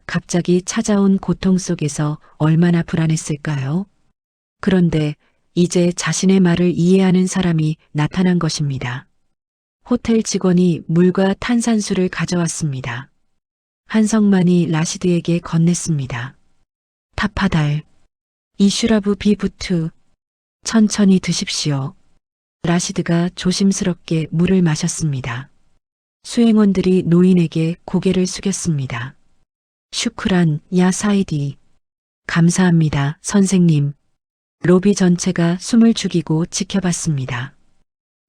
S2: 갑자기 찾아온 고통 속에서 얼마나 불안했을까요? 그런데 이제 자신의 말을 이해하는 사람이 나타난 것입니다. 호텔 직원이 물과 탄산수를 가져왔습니다. 한성만이 라시드에게 건넸습니다. 타파달, 이슈라브 비부투, 천천히 드십시오. 라시드가 조심스럽게 물을 마셨습니다. 수행원들이 노인에게 고개를 숙였습니다. 슈크란, 야 사이디. 감사합니다, 선생님. 로비 전체가 숨을 죽이고 지켜봤습니다.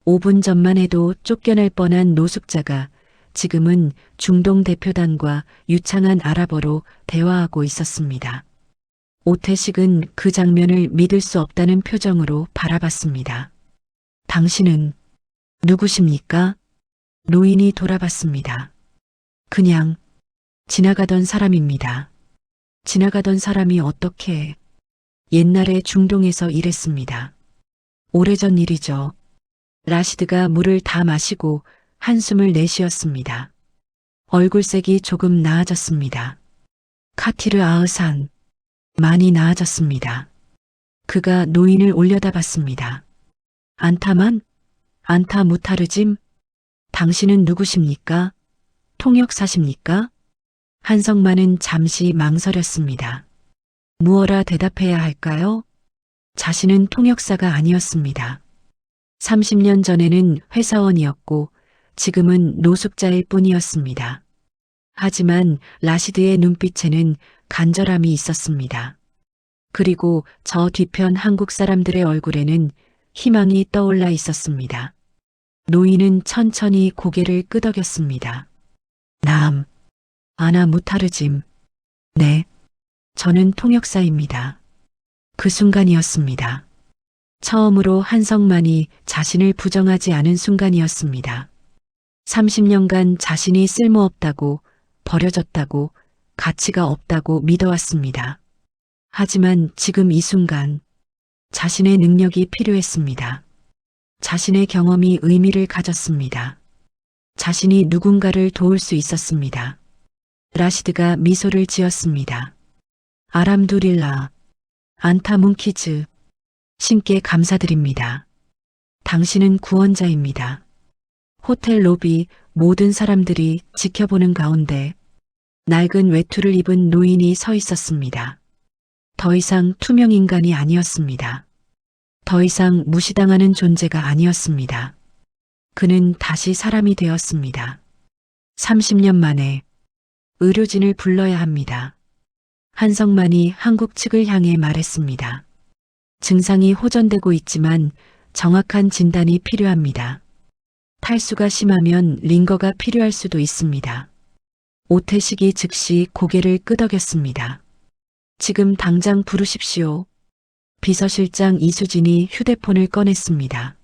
S2: 5분 전만 해도 쫓겨날 뻔한 노숙자가 지금은 중동 대표단과 유창한 아랍어로 대화하고 있었습니다. 오태식은 그 장면을 믿을 수 없다는 표정으로 바라봤습니다. 당신은 누구십니까? 노인이 돌아봤습니다. 그냥 지나가던 사람입니다. 지나가던 사람이 어떻게 옛날에 중동에서 일했습니다. 오래전 일이죠. 라시드가 물을 다 마시고 한숨을 내쉬었습니다. 얼굴색이 조금 나아졌습니다. 카티르 아흐산, 많이 나아졌습니다. 그가 노인을 올려다봤습니다. 안타만? 안타 무타르짐? 당신은 누구십니까? 통역사십니까? 한성만은 잠시 망설였습니다. 무어라 대답해야 할까요? 자신은 통역사가 아니었습니다. 30년 전에는 회사원이었고 지금은 노숙자일 뿐이었습니다. 하지만 라시드의 눈빛에는 간절함이 있었습니다. 그리고 저 뒤편 한국 사람들의 얼굴에는 희망이 떠올라 있었습니다. 노인은 천천히 고개를 끄덕였습니다. 남, 아나 무타르짐. 네, 저는 통역사입니다. 그 순간이었습니다. 처음으로 한성만이 자신을 부정하지 않은 순간이었습니다. 30년간 자신이 쓸모없다고, 버려졌다고, 가치가 없다고 믿어왔습니다. 하지만 지금 이 순간 자신의 능력이 필요했습니다. 자신의 경험이 의미를 가졌습니다. 자신이 누군가를 도울 수 있었습니다. 라시드가 미소를 지었습니다. 아람두릴라, 안타문키즈, 신께 감사드립니다. 당신은 구원자입니다. 호텔 로비 모든 사람들이 지켜보는 가운데 낡은 외투를 입은 노인이 서 있었습니다. 더 이상 투명 인간이 아니었습니다. 더 이상 무시당하는 존재가 아니었습니다. 그는 다시 사람이 되었습니다. 30년 만에 의료진을 불러야 합니다. 한성만이 한국 측을 향해 말했습니다. 증상이 호전되고 있지만 정확한 진단이 필요합니다. 탈수가 심하면 링거가 필요할 수도 있습니다. 오태식이 즉시 고개를 끄덕였습니다. 지금 당장 부르십시오. 비서실장 이수진이 휴대폰을 꺼냈습니다.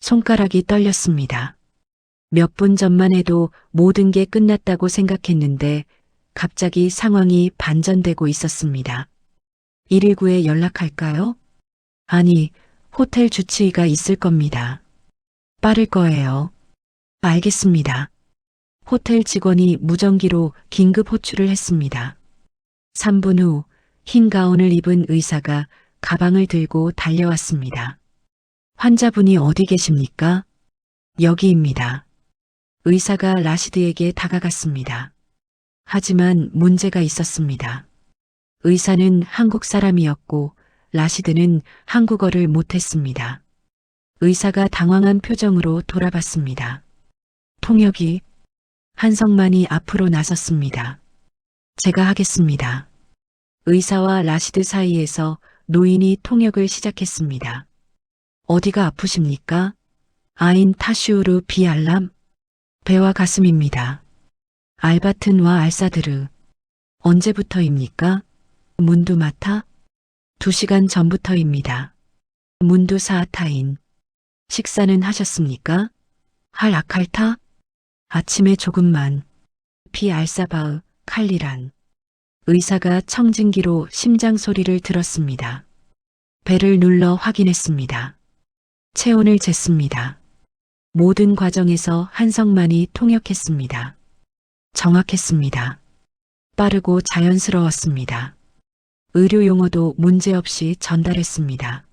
S2: 손가락이 떨렸습니다. 몇 분 전만 해도 모든 게 끝났다고 생각했는데 갑자기 상황이 반전되고 있었습니다. 119에 연락할까요? 아니, 호텔 주치의가 있을 겁니다. 빠를 거예요. 알겠습니다. 호텔 직원이 무전기로 긴급 호출을 했습니다. 3분 후 흰 가운을 입은 의사가 가방을 들고 달려왔습니다. 환자분이 어디 계십니까? 여기입니다. 의사가 라시드에게 다가갔습니다. 하지만 문제가 있었습니다. 의사는 한국 사람이었고 라시드는 한국어를 못했습니다. 의사가 당황한 표정으로 돌아봤습니다. 통역이 한성만이 앞으로 나섰습니다. 제가 하겠습니다. 의사와 라시드 사이에서 노인이 통역을 시작했습니다. 어디가 아프십니까? 아인 타슈르 비알람? 배와 가슴입니다. 알바튼와 알사드르. 언제부터입니까? 문두마타? 2시간 전부터입니다. 문두 사하타인. 식사는 하셨습니까? 할 아칼타? 아침에 조금만. 피 알사바흐, 칼리란. 의사가 청진기로 심장 소리를 들었습니다. 배를 눌러 확인했습니다. 체온을 쟀습니다. 모든 과정에서 한성만이 통역했습니다. 정확했습니다. 빠르고 자연스러웠습니다. 의료 용어도 문제없이 전달했습니다.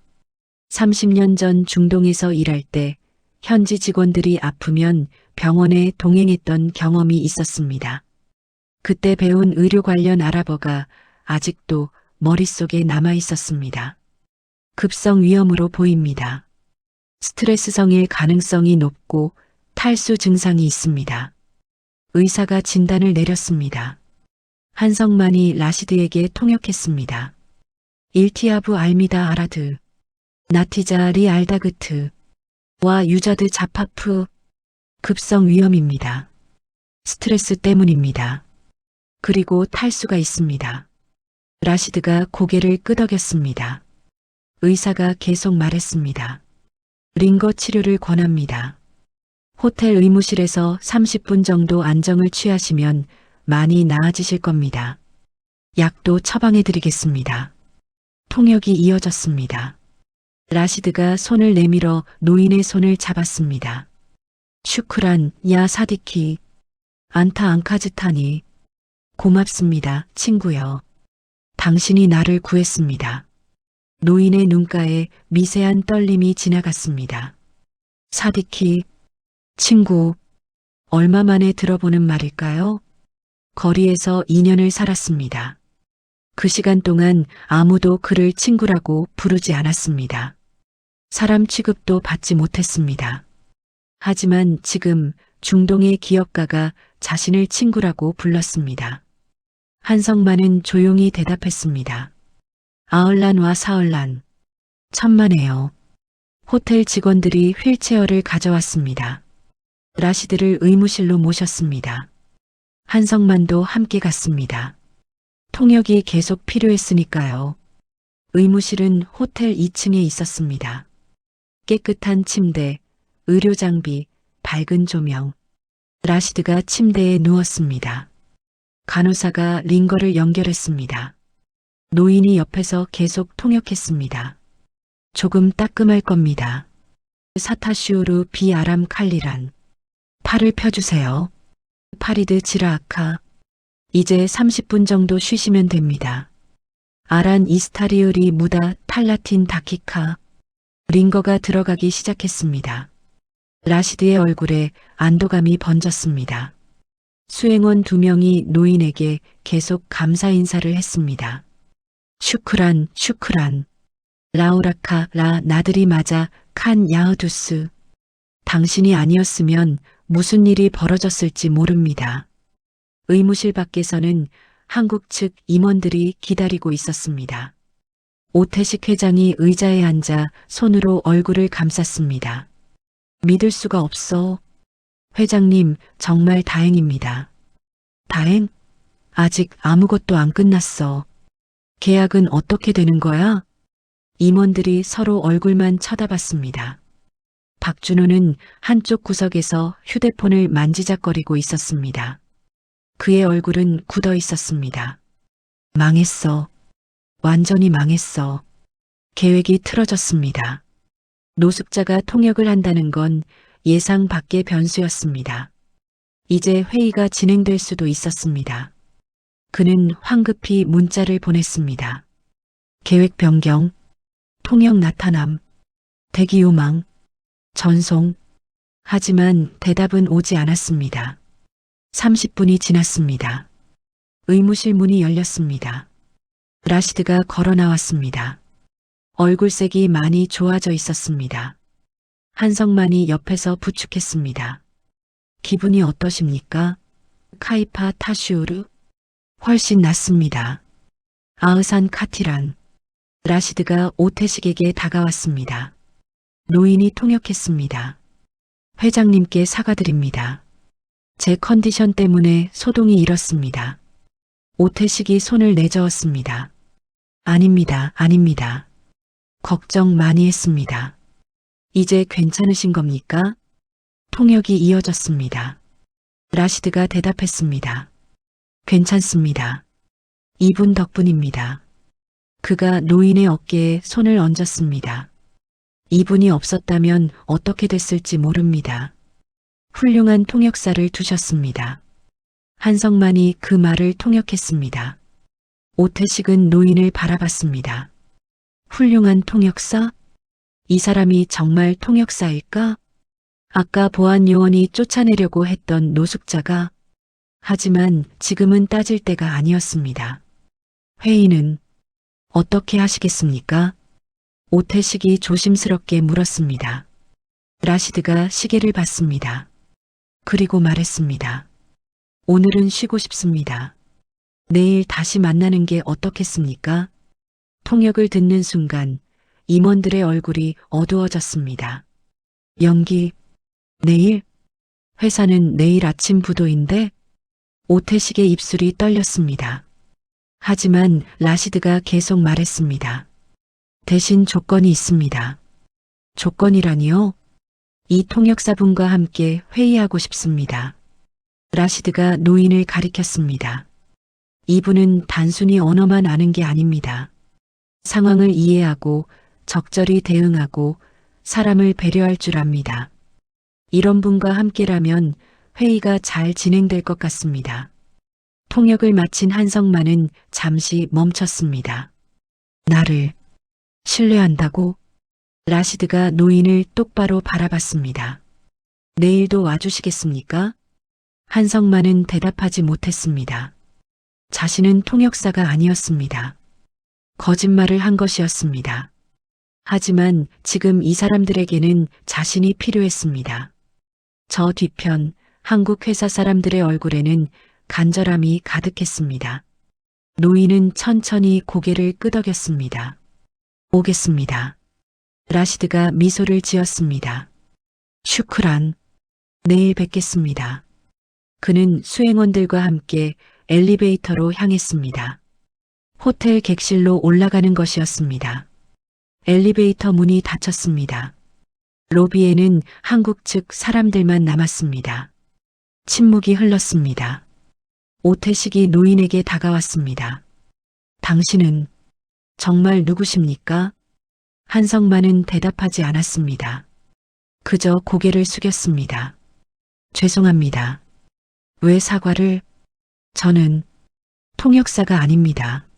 S2: 30년 전 중동에서 일할 때 현지 직원들이 아프면 병원에 동행했던 경험이 있었습니다. 그때 배운 의료 관련 아랍어가 아직도 머릿속에 남아 있었습니다. 급성 위험으로 보입니다. 스트레스성일 가능성이 높고 탈수 증상이 있습니다. 의사가 진단을 내렸습니다. 한성만이 라시드에게 통역했습니다. 일티아브 알미다 아라드, 나티자 리 알다그트, 와 유자드 자파프, 급성 위험입니다. 스트레스 때문입니다. 그리고 탈수가 있습니다. 라시드가 고개를 끄덕였습니다. 의사가 계속 말했습니다. 링거 치료를 권합니다. 호텔 의무실에서 30분 정도 안정을 취하시면 많이 나아지실 겁니다. 약도 처방해 드리겠습니다. 통역이 이어졌습니다. 라시드가 손을 내밀어 노인의 손을 잡았습니다. 슈크란, 야 사디키. 안타 앙카즈타니. 고맙습니다, 친구여. 당신이 나를 구했습니다. 노인의 눈가에 미세한 떨림이 지나갔습니다. 사디키, 친구, 얼마 만에 들어보는 말일까요? 거리에서 2년을 살았습니다. 그 시간 동안 아무도 그를 친구라고 부르지 않았습니다. 사람 취급도 받지 못했습니다. 하지만 지금 중동의 기업가가 자신을 친구라고 불렀습니다. 한성만은 조용히 대답했습니다. 아얼란와 사얼란. 천만에요. 호텔 직원들이 휠체어를 가져왔습니다. 라시드를 의무실로 모셨습니다. 한성만도 함께 갔습니다. 통역이 계속 필요했으니까요. 의무실은 호텔 2층에 있었습니다. 깨끗한 침대, 의료 장비, 밝은 조명. 라시드가 침대에 누웠습니다. 간호사가 링거를 연결했습니다. 노인이 옆에서 계속 통역했습니다. 조금 따끔할 겁니다. 사타슈우르 비아람 칼리란. 팔을 펴주세요. 파리드 지라아카. 이제 30분 정도 쉬시면 됩니다. 아란 이스타리우리 무다 탈라틴 다키카. 링거가 들어가기 시작했습니다. 라시드의 얼굴에 안도감이 번졌습니다. 수행원 2명이 노인에게 계속 감사 인사를 했습니다. 슈크란, 슈크란. 라우라카, 라 나들이 맞아 칸 야흐두스. 당신이 아니었으면 무슨 일이 벌어졌을지 모릅니다. 의무실 밖에서는 한국 측 임원들이 기다리고 있었습니다. 오태식 회장이 의자에 앉아 손으로 얼굴을 감쌌습니다. 믿을 수가 없어. 회장님, 정말 다행입니다. 다행? 아직 아무것도 안 끝났어. 계약은 어떻게 되는 거야? 임원들이 서로 얼굴만 쳐다봤습니다. 박준호는 한쪽 구석에서 휴대폰을 만지작거리고 있었습니다. 그의 얼굴은 굳어 있었습니다. 망했어. 완전히 망했어. 계획이 틀어졌습니다. 노숙자가 통역을 한다는 건 예상 밖의 변수였습니다. 이제 회의가 진행될 수도 있었습니다. 그는 황급히 문자를 보냈습니다. 계획 변경, 통역 나타남, 대기 요망, 전송. 하지만 대답은 오지 않았습니다. 30분이 지났습니다. 의무실 문이 열렸습니다. 라시드가 걸어 나왔습니다. 얼굴색이 많이 좋아져 있었습니다. 한성만이 옆에서 부축했습니다. 기분이 어떠십니까? 카이파 타슈우르? 훨씬 낫습니다. 아흐산 카티란. 라시드가 오태식에게 다가왔습니다. 노인이 통역했습니다. 회장님께 사과드립니다. 제 컨디션 때문에 소동이 일었습니다. 오태식이 손을 내저었습니다. 아닙니다, 아닙니다. 걱정 많이 했습니다. 이제 괜찮으신 겁니까? 통역이 이어졌습니다. 라시드가 대답했습니다. 괜찮습니다. 이분 덕분입니다. 그가 노인의 어깨에 손을 얹었습니다. 이분이 없었다면 어떻게 됐을지 모릅니다. 훌륭한 통역사를 두셨습니다. 한성만이 그 말을 통역했습니다. 오태식은 노인을 바라봤습니다. 훌륭한 통역사? 이 사람이 정말 통역사일까? 아까 보안 요원이 쫓아내려고 했던 노숙자가. 하지만 지금은 따질 때가 아니었습니다. 회의는 어떻게 하시겠습니까? 오태식이 조심스럽게 물었습니다. 라시드가 시계를 봤습니다. 그리고 말했습니다. 오늘은 쉬고 싶습니다. 내일 다시 만나는 게 어떻겠습니까? 통역을 듣는 순간 임원들의 얼굴이 어두워졌습니다. 연기, 내일? 회사는 내일 아침 부도인데? 오태식의 입술이 떨렸습니다. 하지만 라시드가 계속 말했습니다. 대신 조건이 있습니다. 조건이라니요? 이 통역사분과 함께 회의하고 싶습니다. 라시드가 노인을 가리켰습니다. 이분은 단순히 언어만 아는 게 아닙니다. 상황을 이해하고 적절히 대응하고 사람을 배려할 줄 압니다. 이런 분과 함께라면 회의가 잘 진행될 것 같습니다. 통역을 마친 한성만은 잠시 멈췄습니다. 나를 신뢰한다고? 라시드가 노인을 똑바로 바라봤습니다. 내일도 와주시겠습니까? 한성만은 대답하지 못했습니다. 자신은 통역사가 아니었습니다. 거짓말을 한 것이었습니다. 하지만 지금 이 사람들에게는 자신이 필요했습니다. 저 뒤편 한국 회사 사람들의 얼굴에는 간절함이 가득했습니다. 노인은 천천히 고개를 끄덕였습니다. 오겠습니다. 라시드가 미소를 지었습니다. 슈크란. 내일 뵙겠습니다. 그는 수행원들과 함께 엘리베이터로 향했습니다. 호텔 객실로 올라가는 것이었습니다. 엘리베이터 문이 닫혔습니다. 로비에는 한국 측 사람들만 남았습니다. 침묵이 흘렀습니다. 오태식이 노인에게 다가왔습니다. 당신은 정말 누구십니까? 한성만은 대답하지 않았습니다. 그저 고개를 숙였습니다. 죄송합니다. 왜 사과를? 저는 통역사가 아닙니다.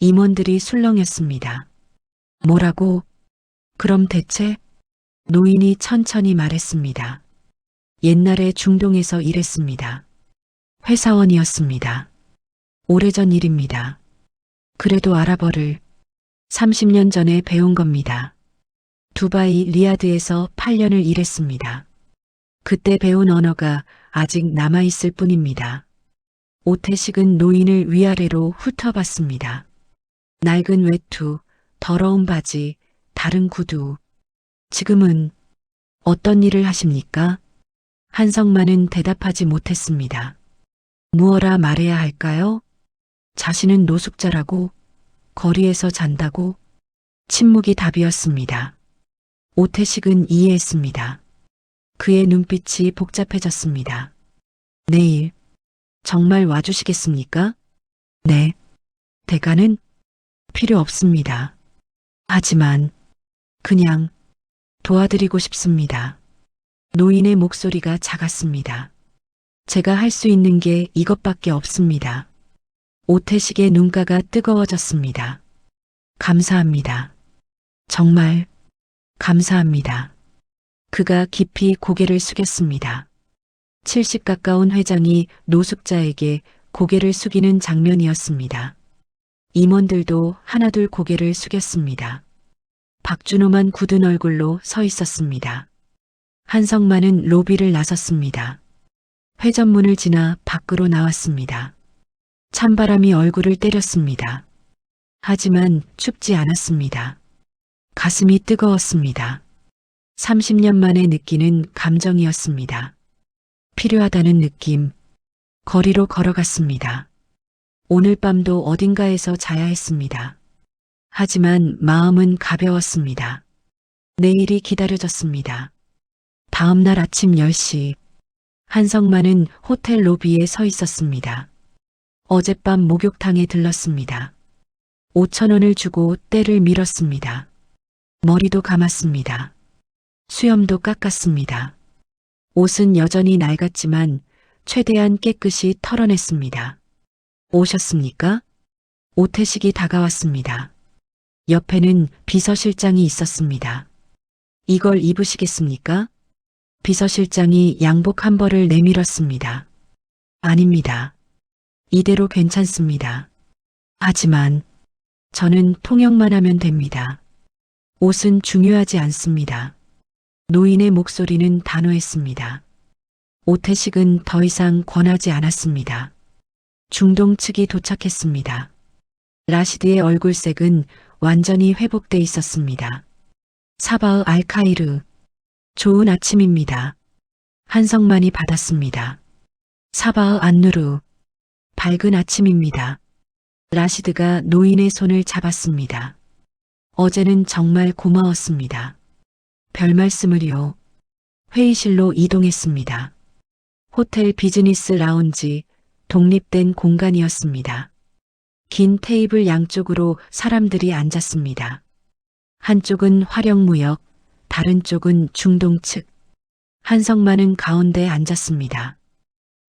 S2: 임원들이 술렁였습니다. 뭐라고? 그럼 대체? 노인이 천천히 말했습니다. 옛날에 중동에서 일했습니다. 회사원이었습니다. 오래전 일입니다. 그래도 아랍어를 30년 전에 배운 겁니다. 두바이 리야드에서 8년을 일했습니다. 그때 배운 언어가 아직 남아있을 뿐입니다. 오태식은 노인을 위아래로 훑어봤습니다. 낡은 외투, 더러운 바지, 다른 구두. 지금은 어떤 일을 하십니까? 한성만은 대답하지 못했습니다. 무어라 말해야 할까요? 자신은 노숙자라고, 거리에서 잔다고. 침묵이 답이었습니다. 오태식은 이해했습니다. 그의 눈빛이 복잡해졌습니다. 내일 정말 와주시겠습니까? 네. 대가는 필요 없습니다. 하지만 그냥 도와드리고 싶습니다. 노인의 목소리가 작았습니다. 제가 할 수 있는 게 이것밖에 없습니다. 오태식의 눈가가 뜨거워졌습니다. 감사합니다. 정말 감사합니다. 그가 깊이 고개를 숙였습니다. 70 가까운 회장이 노숙자에게 고개를 숙이는 장면이었습니다. 임원들도 하나둘 고개를 숙였습니다. 박준호만 굳은 얼굴로 서 있었습니다. 한성만은 로비를 나섰습니다. 회전문을 지나 밖으로 나왔습니다. 찬바람이 얼굴을 때렸습니다. 하지만 춥지 않았습니다. 가슴이 뜨거웠습니다. 30년 만에 느끼는 감정이었습니다. 필요하다는 느낌. 거리로 걸어갔습니다. 오늘 밤도 어딘가에서 자야 했습니다. 하지만 마음은 가벼웠습니다. 내일이 기다려졌습니다. 다음 날 아침 10시, 한성만은 호텔 로비에 서 있었습니다. 어젯밤 목욕탕에 들렀습니다. 5,000원을 주고 때를 밀었습니다. 머리도 감았습니다. 수염도 깎았습니다. 옷은 여전히 낡았지만 최대한 깨끗이 털어냈습니다. 오셨습니까? 오태식이 다가왔습니다. 옆에는 비서실장이 있었습니다. 이걸 입으시겠습니까? 비서실장이 양복 한 벌을 내밀었습니다. 아닙니다. 이대로 괜찮습니다. 하지만 저는 통역만 하면 됩니다. 옷은 중요하지 않습니다. 노인의 목소리는 단호했습니다. 오태식은 더 이상 권하지 않았습니다. 중동 측이 도착했습니다. 라시드의 얼굴색은 완전히 회복돼 있었습니다. 사바흐 알카이르. 좋은 아침입니다. 한성만이 받았습니다. 사바흐 안누르. 밝은 아침입니다. 라시드가 노인의 손을 잡았습니다. 어제는 정말 고마웠습니다. 별 말씀을요. 회의실로 이동했습니다. 호텔 비즈니스 라운지, 독립된 공간이었습니다. 긴 테이블 양쪽으로 사람들이 앉았습니다. 한쪽은 화력무역, 다른 쪽은 중동 측. 한성만은 가운데 앉았습니다.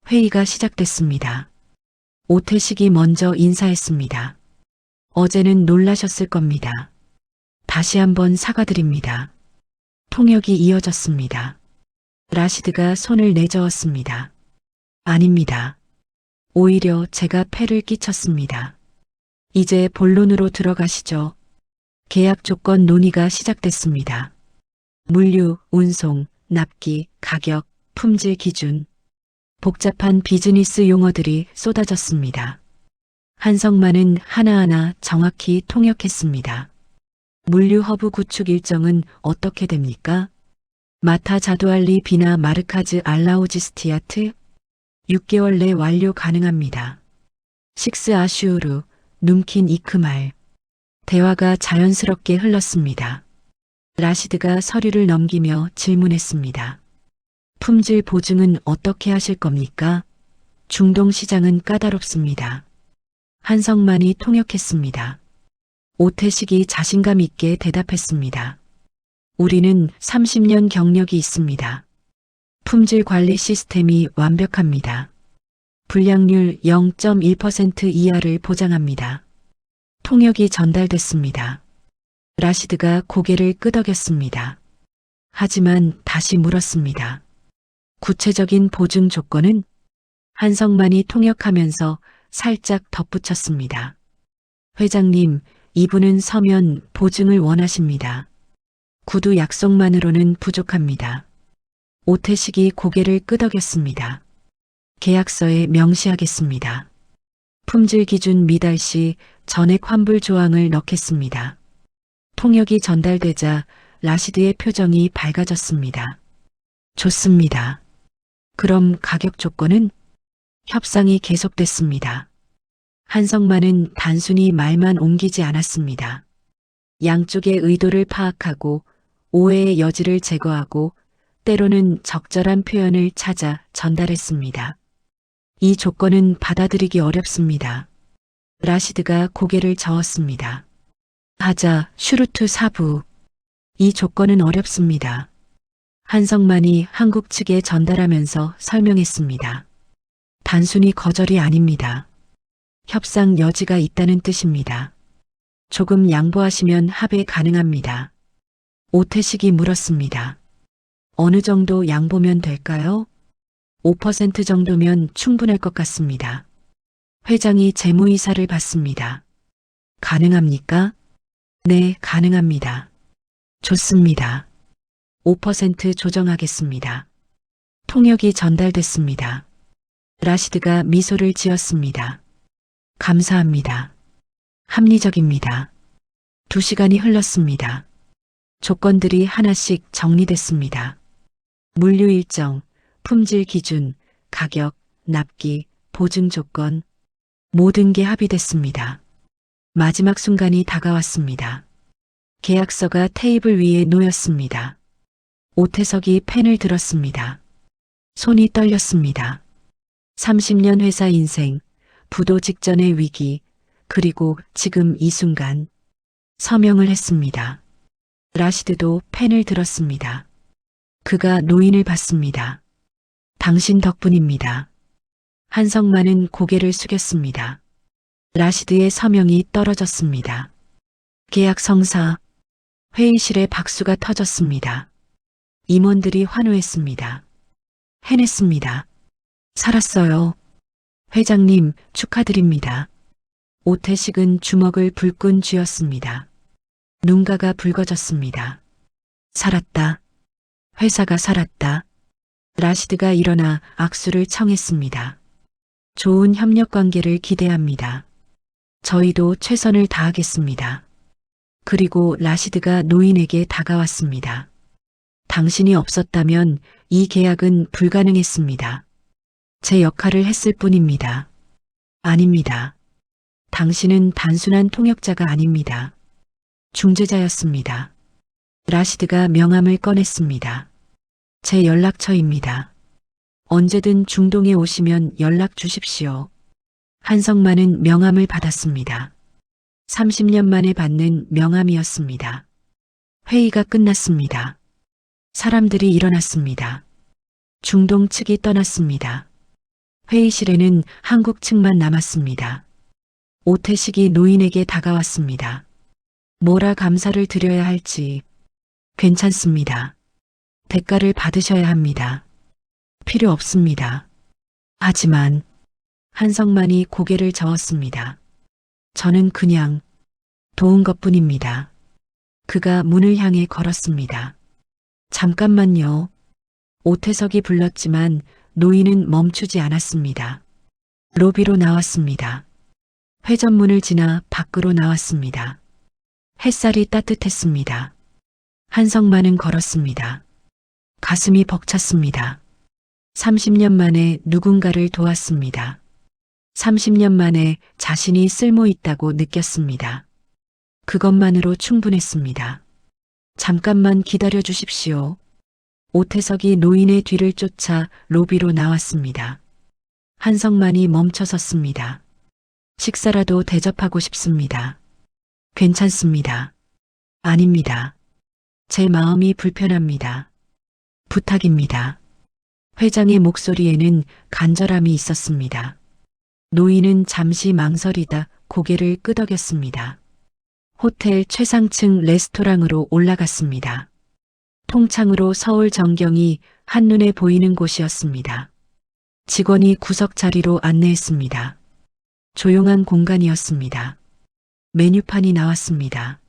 S2: 회의가 시작됐습니다. 오태식이 먼저 인사했습니다. 어제는 놀라셨을 겁니다. 다시 한번 사과드립니다. 통역이 이어졌습니다. 라시드가 손을 내저었습니다. 아닙니다. 오히려 제가 폐를 끼쳤습니다. 이제 본론으로 들어가시죠. 계약 조건 논의가 시작됐습니다. 물류, 운송, 납기, 가격, 품질 기준. 복잡한 비즈니스 용어들이 쏟아졌습니다. 한성만은 하나하나 정확히 통역했습니다. 물류 허브 구축 일정은 어떻게 됩니까? 마타 자두알리 비나 마르카즈 알라우지스티아트 6개월 내 완료 가능합니다. 식스 아슈우르, 눔킨 이크말. 대화가 자연스럽게 흘렀습니다. 라시드가 서류를 넘기며 질문했습니다. 품질 보증은 어떻게 하실 겁니까? 중동 시장은 까다롭습니다. 한성만이 통역했습니다. 오태식이 자신감 있게 대답했습니다. 우리는 30년 경력이 있습니다. 품질 관리 시스템이 완벽합니다. 불량률 0.1% 이하를 보장합니다. 통역이 전달됐습니다. 라시드가 고개를 끄덕였습니다. 하지만 다시 물었습니다. 구체적인 보증 조건은? 한성만이 통역하면서 살짝 덧붙였습니다. 회장님, 이분은 서면 보증을 원하십니다. 구두 약속만으로는 부족합니다. 오태식이 고개를 끄덕였습니다. 계약서에 명시하겠습니다. 품질 기준 미달 시 전액 환불 조항을 넣겠습니다. 통역이 전달되자 라시드의 표정이 밝아졌습니다. 좋습니다. 그럼 가격 조건은? 협상이 계속됐습니다. 한성만은 단순히 말만 옮기지 않았습니다. 양쪽의 의도를 파악하고 오해의 여지를 제거하고 때로는 적절한 표현을 찾아 전달했습니다. 이 조건은 받아들이기 어렵습니다. 라시드가 고개를 저었습니다. 하자, 슈루트 사부. 이 조건은 어렵습니다. 한성만이 한국 측에 전달하면서 설명했습니다. 단순히 거절이 아닙니다. 협상 여지가 있다는 뜻입니다. 조금 양보하시면 합의 가능합니다. 오태식이 물었습니다. 어느 정도 양보면 될까요? 5% 정도면 충분할 것 같습니다. 회장이 재무이사를 받습니다. 가능합니까? 네, 가능합니다. 좋습니다. 5% 조정하겠습니다. 통역이 전달됐습니다. 라시드가 미소를 지었습니다. 감사합니다. 합리적입니다. 2시간이 흘렀습니다. 조건들이 하나씩 정리됐습니다. 물류 일정, 품질 기준, 가격, 납기, 보증 조건, 모든 게 합의됐습니다. 마지막 순간이 다가왔습니다. 계약서가 테이블 위에 놓였습니다. 오태석이 펜을 들었습니다. 손이 떨렸습니다. 30년 회사 인생, 부도 직전의 위기, 그리고 지금 이 순간 서명을 했습니다. 라시드도 펜을 들었습니다. 그가 노인을 받습니다. 당신 덕분입니다. 한성만은 고개를 숙였습니다. 라시드의 서명이 떨어졌습니다. 계약 성사. 회의실에 박수가 터졌습니다. 임원들이 환호했습니다. 해냈습니다. 살았어요. 회장님, 축하드립니다. 오태식은 주먹을 불끈 쥐었습니다. 눈가가 붉어졌습니다. 살았다. 회사가 살았다. 라시드가 일어나 악수를 청했습니다. 좋은 협력 관계를 기대합니다. 저희도 최선을 다하겠습니다. 그리고 라시드가 노인에게 다가왔습니다. 당신이 없었다면 이 계약은 불가능했습니다. 제 역할을 했을 뿐입니다. 아닙니다. 당신은 단순한 통역자가 아닙니다. 중재자였습니다. 라시드가 명함을 꺼냈습니다. 제 연락처입니다. 언제든 중동에 오시면 연락 주십시오. 한성만은 명함을 받았습니다. 30년 만에 받는 명함이었습니다. 회의가 끝났습니다. 사람들이 일어났습니다. 중동 측이 떠났습니다. 회의실에는 한국 측만 남았습니다. 오태식이 노인에게 다가왔습니다. 뭐라 감사를 드려야 할지. 괜찮습니다. 대가를 받으셔야 합니다. 필요 없습니다. 하지만 한성만이 고개를 저었습니다. 저는 그냥 도운 것뿐입니다. 그가 문을 향해 걸었습니다. 잠깐만요. 오태석이 불렀지만 노인은 멈추지 않았습니다. 로비로 나왔습니다. 회전문을 지나 밖으로 나왔습니다. 햇살이 따뜻했습니다. 한성만은 걸었습니다. 가슴이 벅찼습니다. 30년 만에 누군가를 도왔습니다. 30년 만에 자신이 쓸모 있다고 느꼈습니다. 그것만으로 충분했습니다. 잠깐만 기다려 주십시오. 오태석이 노인의 뒤를 쫓아 로비로 나왔습니다. 한성만이 멈춰섰습니다. 식사라도 대접하고 싶습니다. 괜찮습니다. 아닙니다. 제 마음이 불편합니다. 부탁입니다. 회장의 목소리에는 간절함이 있었습니다. 노인은 잠시 망설이다 고개를 끄덕였습니다. 호텔 최상층 레스토랑으로 올라갔습니다. 통창으로 서울 전경이 한눈에 보이는 곳이었습니다. 직원이 구석 자리로 안내했습니다. 조용한 공간이었습니다. 메뉴판이 나왔습니다.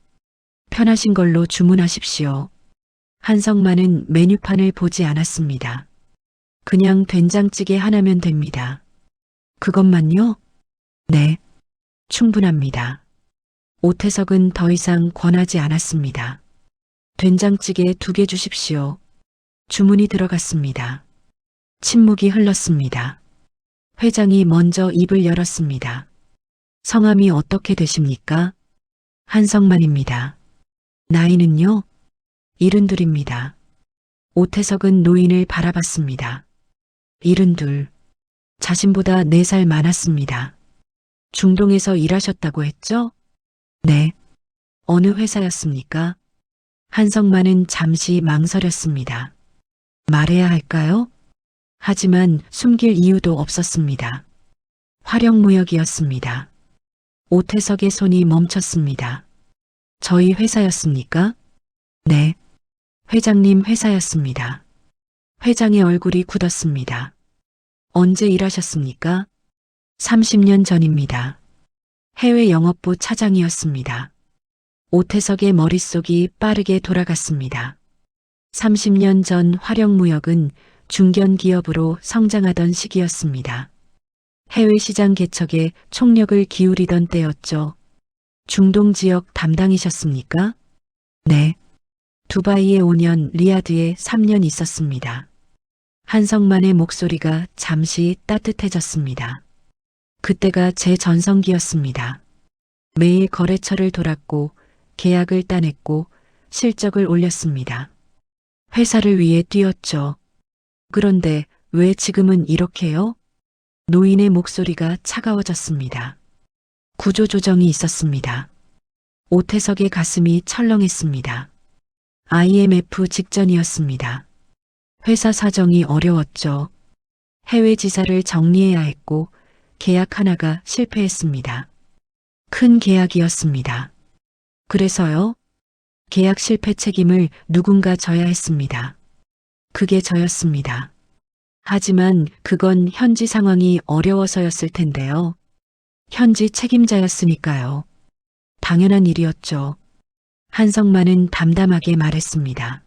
S2: 편하신 걸로 주문하십시오. 한성만은 메뉴판을 보지 않았습니다. 그냥 된장찌개 하나면 됩니다. 그것만요? 네, 충분합니다. 오태석은 더 이상 권하지 않았습니다. 된장찌개 2개 주십시오. 주문이 들어갔습니다. 침묵이 흘렀습니다. 회장이 먼저 입을 열었습니다. 성함이 어떻게 되십니까? 한성만입니다. 나이는요? 72입니다. 오태석은 노인을 바라봤습니다. 72. 자신보다 4살 많았습니다. 중동에서 일하셨다고 했죠? 네. 어느 회사였습니까? 한성만은 잠시 망설였습니다. 말해야 할까요? 하지만 숨길 이유도 없었습니다. 화력무역이었습니다. 오태석의 손이 멈췄습니다. 저희 회사였습니까? 네. 회장님 회사였습니다. 회장의 얼굴이 굳었습니다. 언제 일하셨습니까? 30년 전입니다. 해외 영업부 차장이었습니다. 오태석의 머릿속이 빠르게 돌아갔습니다. 30년 전 화력무역은 중견 기업으로 성장하던 시기였습니다. 해외 시장 개척에 총력을 기울이던 때였죠. 중동 지역 담당이셨습니까? 네. 두바이에 5년, 리야드에 3년 있었습니다. 한성만의 목소리가 잠시 따뜻해졌습니다. 그때가 제 전성기였습니다. 매일 거래처를 돌았고 계약을 따냈고 실적을 올렸습니다. 회사를 위해 뛰었죠. 그런데 왜 지금은 이렇게요? 노인의 목소리가 차가워졌습니다. 구조조정이 있었습니다. 오태석의 가슴이 철렁했습니다. IMF 직전이었습니다. 회사 사정이 어려웠죠. 해외 지사를 정리해야 했고 계약 하나가 실패했습니다. 큰 계약이었습니다. 그래서요? 계약 실패 책임을 누군가 져야 했습니다. 그게 저였습니다. 하지만 그건 현지 상황이 어려워서였을 텐데요. 현지 책임자였으니까요. 당연한 일이었죠. 한성만은 담담하게 말했습니다.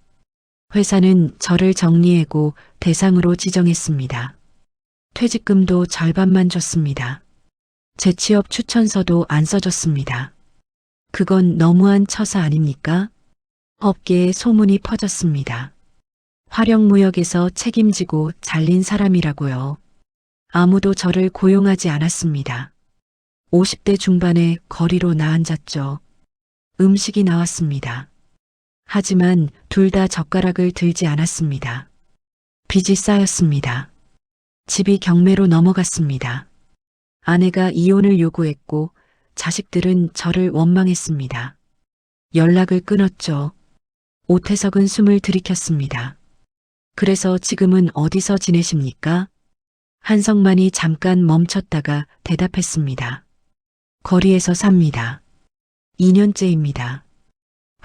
S2: 회사는 저를 정리해고 대상으로 지정했습니다. 퇴직금도 절반만 줬습니다. 재취업 추천서도 안 써줬습니다. 그건 너무한 처사 아닙니까? 업계에 소문이 퍼졌습니다. 화력무역에서 책임지고 잘린 사람이라고요. 아무도 저를 고용하지 않았습니다. 50대 중반에 거리로 나앉았죠. 음식이 나왔습니다. 하지만 둘 다 젓가락을 들지 않았습니다. 빚이 쌓였습니다. 집이 경매로 넘어갔습니다. 아내가 이혼을 요구했고 자식들은 저를 원망했습니다. 연락을 끊었죠. 오태석은 숨을 들이켰습니다. 그래서 지금은 어디서 지내십니까? 한성만이 잠깐 멈췄다가 대답했습니다. 거리에서 삽니다. 2년째입니다.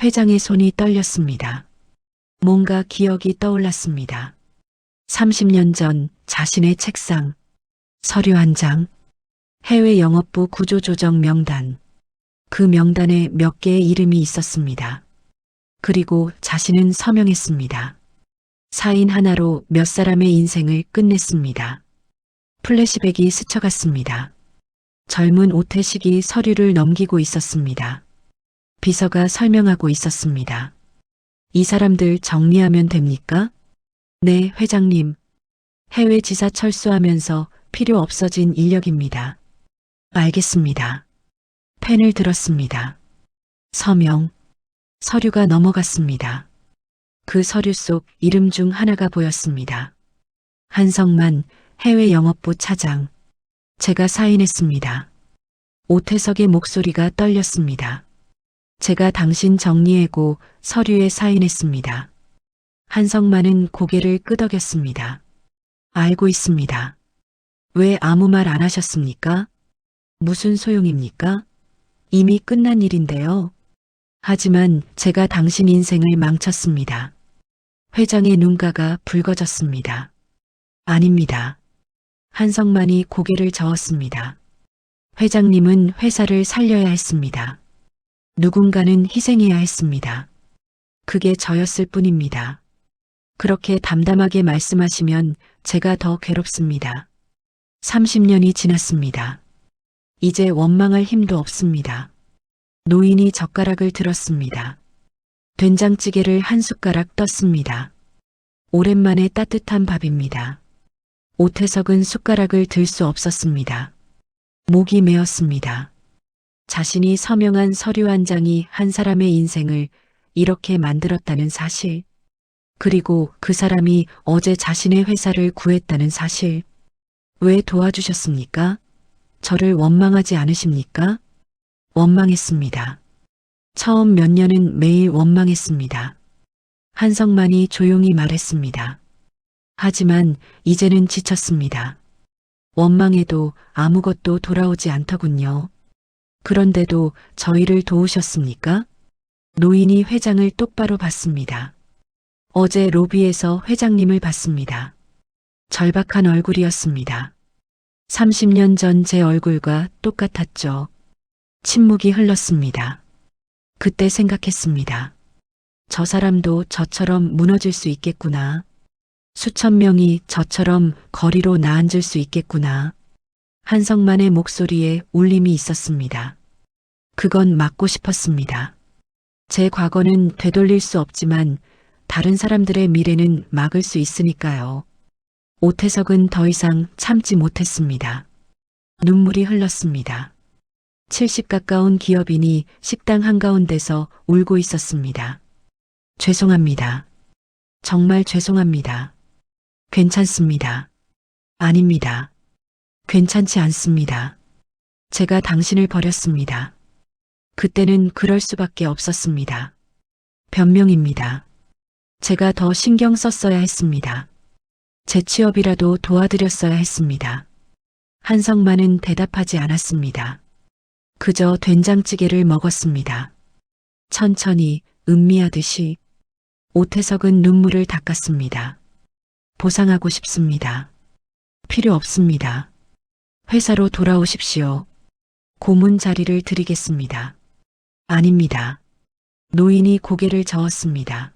S2: 회장의 손이 떨렸습니다. 뭔가 기억이 떠올랐습니다. 30년 전 자신의 책상, 서류 한 장, 해외 영업부 구조조정 명단, 그 명단에 몇 개의 이름이 있었습니다. 그리고 자신은 서명했습니다. 사인 하나로 몇 사람의 인생을 끝냈습니다. 플래시백이 스쳐갔습니다. 젊은 오태식이 서류를 넘기고 있었습니다. 비서가 설명하고 있었습니다. 이 사람들 정리하면 됩니까? 네, 회장님. 해외 지사 철수하면서 필요 없어진 인력입니다. 알겠습니다. 펜을 들었습니다. 서명. 서류가 넘어갔습니다. 그 서류 속 이름 중 하나가 보였습니다. 한성만 해외 영업부 차장. 제가 사인했습니다. 오태석의 목소리가 떨렸습니다. 제가 당신 정리해고 서류에 사인했습니다. 한성만은 고개를 끄덕였습니다. 알고 있습니다. 왜 아무 말 안 하셨습니까? 무슨 소용입니까? 이미 끝난 일인데요. 하지만 제가 당신 인생을 망쳤습니다. 회장의 눈가가 붉어졌습니다. 아닙니다. 한성만이 고개를 저었습니다. 회장님은 회사를 살려야 했습니다. 누군가는 희생해야 했습니다. 그게 저였을 뿐입니다. 그렇게 담담하게 말씀하시면 제가 더 괴롭습니다. 30년이 지났습니다. 이제 원망할 힘도 없습니다. 노인이 젓가락을 들었습니다. 된장찌개를 한 숟가락 떴습니다. 오랜만에 따뜻한 밥입니다. 오태석은 숟가락을 들 수 없었습니다. 목이 메었습니다. 자신이 서명한 서류 한 장이 한 사람의 인생을 이렇게 만들었다는 사실, 그리고 그 사람이 어제 자신의 회사를 구했다는 사실. 왜 도와주셨습니까? 저를 원망하지 않으십니까? 원망했습니다. 처음 몇 년은 매일 원망했습니다. 한성만이 조용히 말했습니다. 하지만 이제는 지쳤습니다. 원망해도 아무것도 돌아오지 않더군요. 그런데도 저희를 도우셨습니까? 노인이 회장을 똑바로 봤습니다. 어제 로비에서 회장님을 봤습니다. 절박한 얼굴이었습니다. 30년 전 제 얼굴과 똑같았죠. 침묵이 흘렀습니다. 그때 생각했습니다. 저 사람도 저처럼 무너질 수 있겠구나. 수천 명이 저처럼 거리로 나앉을 수 있겠구나. 한성만의 목소리에 울림이 있었습니다. 그건 막고 싶었습니다. 제 과거는 되돌릴 수 없지만 다른 사람들의 미래는 막을 수 있으니까요. 오태석은 더 이상 참지 못했습니다. 눈물이 흘렀습니다. 70 가까운 기업인이 식당 한가운데서 울고 있었습니다. 죄송합니다. 정말 죄송합니다. 괜찮습니다. 아닙니다. 괜찮지 않습니다. 제가 당신을 버렸습니다. 그때는 그럴 수밖에 없었습니다. 변명입니다. 제가 더 신경 썼어야 했습니다. 제 취업이라도 도와드렸어야 했습니다. 한성만은 대답하지 않았습니다. 그저 된장찌개를 먹었습니다. 천천히 음미하듯이. 오태석은 눈물을 닦았습니다. 보상하고 싶습니다. 필요 없습니다. 회사로 돌아오십시오. 고문 자리를 드리겠습니다. 아닙니다. 노인이 고개를 저었습니다.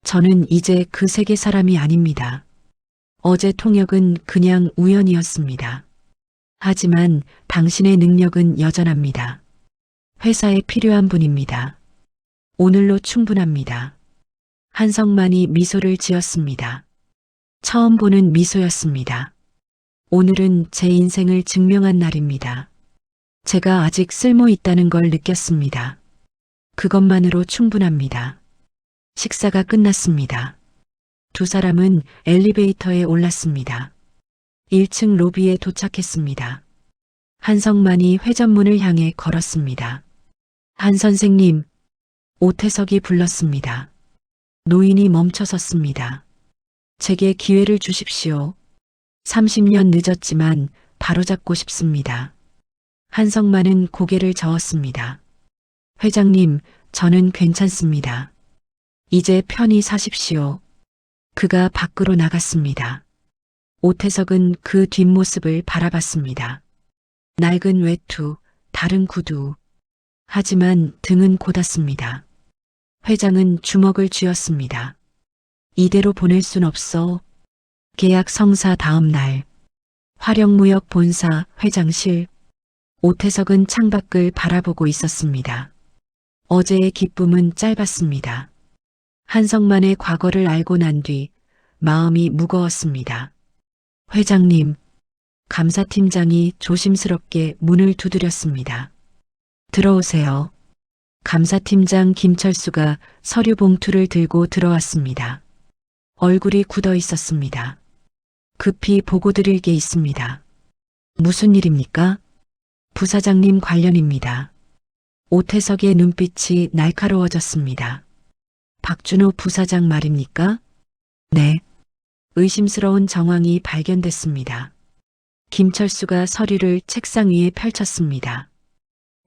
S2: 저는 이제 그 세계 사람이 아닙니다. 어제 통역은 그냥 우연이었습니다. 하지만 당신의 능력은 여전합니다. 회사에 필요한 분입니다. 오늘로 충분합니다. 한성만이 미소를 지었습니다. 처음 보는 미소였습니다. 오늘은 제 인생을 증명한 날입니다. 제가 아직 쓸모 있다는 걸 느꼈습니다. 그것만으로 충분합니다. 식사가 끝났습니다. 두 사람은 엘리베이터에 올랐습니다. 1층 로비에 도착했습니다. 한성만이 회전문을 향해 걸었습니다. 한 선생님, 오태석이 불렀습니다. 노인이 멈춰섰습니다. 제게 기회를 주십시오. 30년 늦었지만 바로잡고 싶습니다. 한성만은 고개를 저었습니다. 회장님, 저는 괜찮습니다. 이제 편히 사십시오. 그가 밖으로 나갔습니다. 오태석은 그 뒷모습을 바라봤습니다. 낡은 외투, 다른 구두. 하지만 등은 곧았습니다. 회장은 주먹을 쥐었습니다. 이대로 보낼 순 없어. 계약 성사 다음 날. 화령무역 본사 회장실. 오태석은 창밖을 바라보고 있었습니다. 어제의 기쁨은 짧았습니다. 한성만의 과거를 알고 난 뒤 마음이 무거웠습니다. 회장님, 감사팀장이 조심스럽게 문을 두드렸습니다. 들어오세요. 감사팀장 김철수가 서류 봉투를 들고 들어왔습니다. 얼굴이 굳어 있었습니다. 급히 보고 드릴 게 있습니다. 무슨 일입니까? 부사장님 관련입니다. 오태석의 눈빛이 날카로워졌습니다. 박준호 부사장 말입니까? 네. 의심스러운 정황이 발견됐습니다. 김철수가 서류를 책상 위에 펼쳤습니다.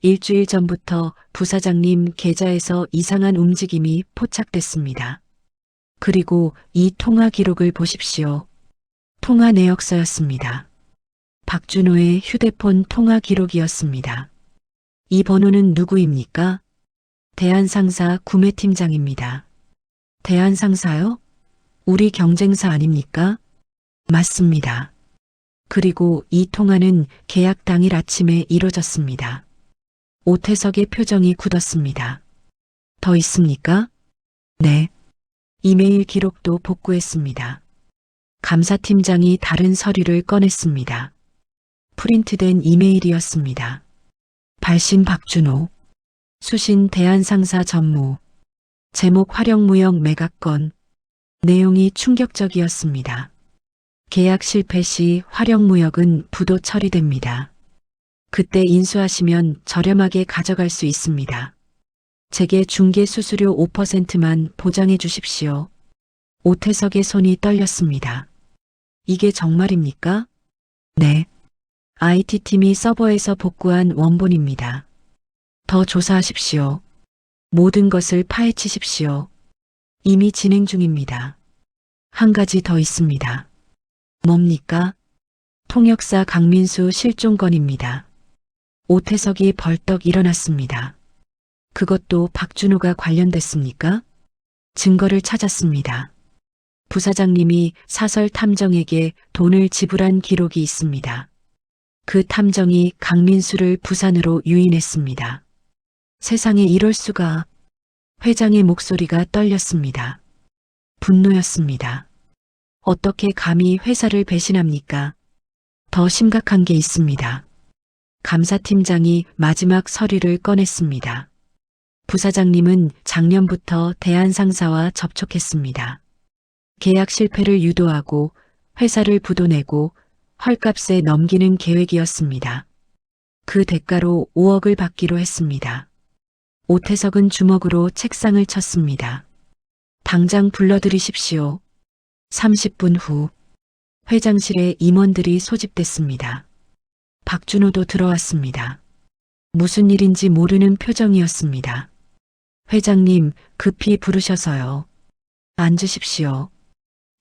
S2: 일주일 전부터 부사장님 계좌에서 이상한 움직임이 포착됐습니다. 그리고 이 통화 기록을 보십시오. 통화 내역서였습니다. 박준호의 휴대폰 통화 기록이었습니다. 이 번호는 누구입니까? 대한상사 구매팀장입니다. 대한상사요? 우리 경쟁사 아닙니까? 맞습니다. 그리고 이 통화는 계약 당일 아침에 이뤄졌습니다. 오태석의 표정이 굳었습니다. 더 있습니까? 네. 이메일 기록도 복구했습니다. 감사팀장이 다른 서류를 꺼냈습니다. 프린트된 이메일이었습니다. 발신 박준호. 수신 대한상사 전무. 제목 화령무역 매각건. 내용이 충격적이었습니다. 계약 실패 시 화령무역은 부도 처리됩니다. 그때 인수하시면 저렴하게 가져갈 수 있습니다. 제게 중개 수수료 5%만 보장해 주십시오. 오태석의 손이 떨렸습니다. 이게 정말입니까? 네. IT팀이 서버에서 복구한 원본입니다. 더 조사하십시오. 모든 것을 파헤치십시오. 이미 진행 중입니다. 한 가지 더 있습니다. 뭡니까? 통역사 강민수 실종 건입니다. 오태석이 벌떡 일어났습니다. 그것도 박준호가 관련됐습니까? 증거를 찾았습니다. 부사장님이 사설 탐정에게 돈을 지불한 기록이 있습니다. 그 탐정이 강민수를 부산으로 유인했습니다. 세상에 이럴 수가. 회장의 목소리가 떨렸습니다. 분노였습니다. 어떻게 감히 회사를 배신합니까? 더 심각한 게 있습니다. 감사팀장이 마지막 서류를 꺼냈습니다. 부사장님은 작년부터 대한상사와 접촉했습니다. 계약 실패를 유도하고 회사를 부도내고 헐값에 넘기는 계획이었습니다. 그 대가로 5억을 받기로 했습니다. 오태석은 주먹으로 책상을 쳤습니다. 당장 불러들이십시오. 30분 후 회장실에 임원들이 소집됐습니다. 박준호도 들어왔습니다. 무슨 일인지 모르는 표정이었습니다. 회장님, 급히 부르셔서요. 앉으십시오.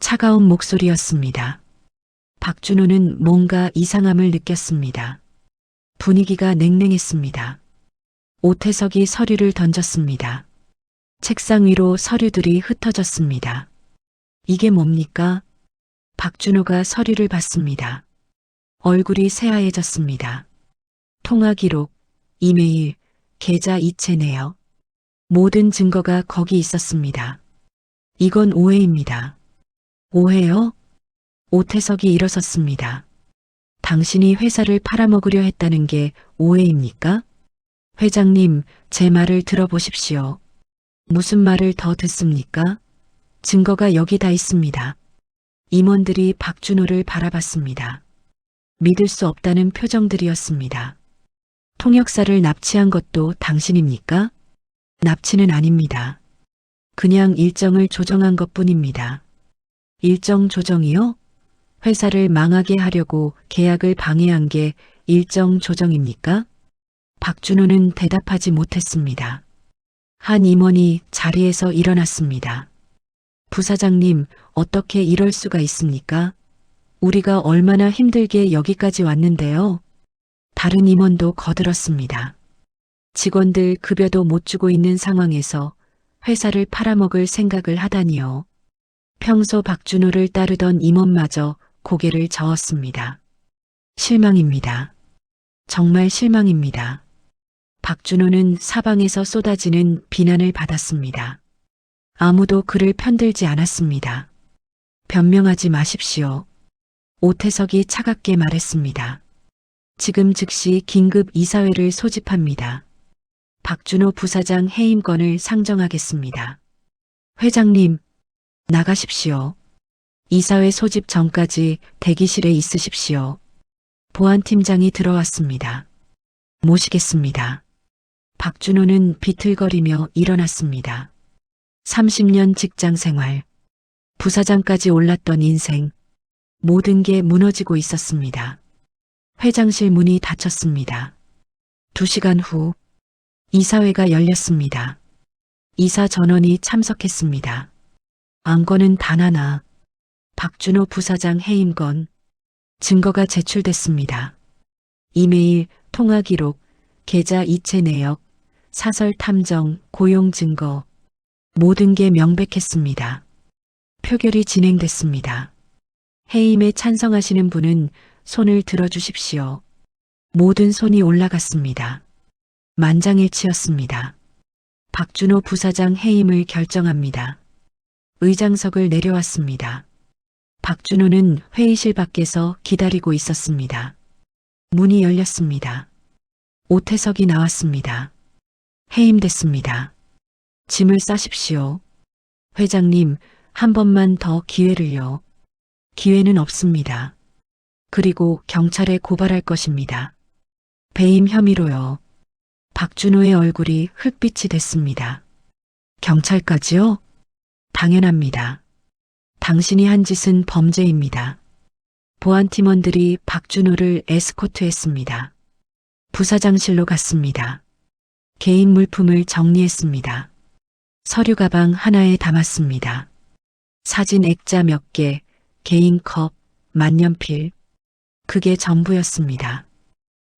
S2: 차가운 목소리였습니다. 박준호는 뭔가 이상함을 느꼈습니다. 분위기가 냉랭했습니다. 오태석이 서류를 던졌습니다. 책상 위로 서류들이 흩어졌습니다. 이게 뭡니까? 박준호가 서류를 봤습니다. 얼굴이 새하얘졌습니다. 통화 기록, 이메일, 계좌 이체 내역. 모든 증거가 거기 있었습니다. 이건 오해입니다. 오해요? 오태석이 일어섰습니다. 당신이 회사를 팔아먹으려 했다는 게 오해입니까? 회장님, 제 말을 들어보십시오. 무슨 말을 더 듣습니까? 증거가 여기 다 있습니다. 임원들이 박준호를 바라봤습니다. 믿을 수 없다는 표정들이었습니다. 통역사를 납치한 것도 당신입니까? 납치는 아닙니다. 그냥 일정을 조정한 것뿐입니다. 일정 조정이요? 회사를 망하게 하려고 계약을 방해한 게 일정 조정입니까? 박준호는 대답하지 못했습니다. 한 임원이 자리에서 일어났습니다. 부사장님, 어떻게 이럴 수가 있습니까? 우리가 얼마나 힘들게 여기까지 왔는데요. 다른 임원도 거들었습니다. 직원들 급여도 못 주고 있는 상황에서 회사를 팔아먹을 생각을 하다니요. 평소 박준호를 따르던 임원마저 고개를 저었습니다. 실망입니다. 정말 실망입니다. 박준호는 사방에서 쏟아지는 비난을 받았습니다. 아무도 그를 편들지 않았습니다. 변명하지 마십시오. 오태석이 차갑게 말했습니다. 지금 즉시 긴급 이사회를 소집합니다. 박준호 부사장 해임권을 상정하겠습니다. 회장님, 나가십시오. 이사회 소집 전까지 대기실에 있으십시오. 보안팀장이 들어왔습니다. 모시겠습니다. 박준호는 비틀거리며 일어났습니다. 30년 직장 생활, 부사장까지 올랐던 인생, 모든 게 무너지고 있었습니다. 회장실 문이 닫혔습니다. 2시간 후, 이사회가 열렸습니다. 이사 전원이 참석했습니다. 안건은 단 하나, 박준호 부사장 해임건, 증거가 제출됐습니다. 이메일, 통화 기록, 계좌 이체 내역, 사설 탐정, 고용 증거, 모든 게 명백했습니다. 표결이 진행됐습니다. 해임에 찬성하시는 분은 손을 들어주십시오. 모든 손이 올라갔습니다. 만장일치였습니다. 박준호 부사장 해임을 결정합니다. 의장석을 내려왔습니다. 박준호는 회의실 밖에서 기다리고 있었습니다. 문이 열렸습니다. 오태석이 나왔습니다. 해임됐습니다. 짐을 싸십시오. 회장님, 한 번만 더 기회를요. 기회는 없습니다. 그리고 경찰에 고발할 것입니다. 배임 혐의로요. 박준호의 얼굴이 흙빛이 됐습니다. 경찰까지요? 당연합니다. 당신이 한 짓은 범죄입니다. 보안팀원들이 박준호를 에스코트했습니다. 부사장실로 갔습니다. 개인 물품을 정리했습니다. 서류 가방 하나에 담았습니다. 사진 액자 몇 개, 개인 컵, 만년필. 그게 전부였습니다.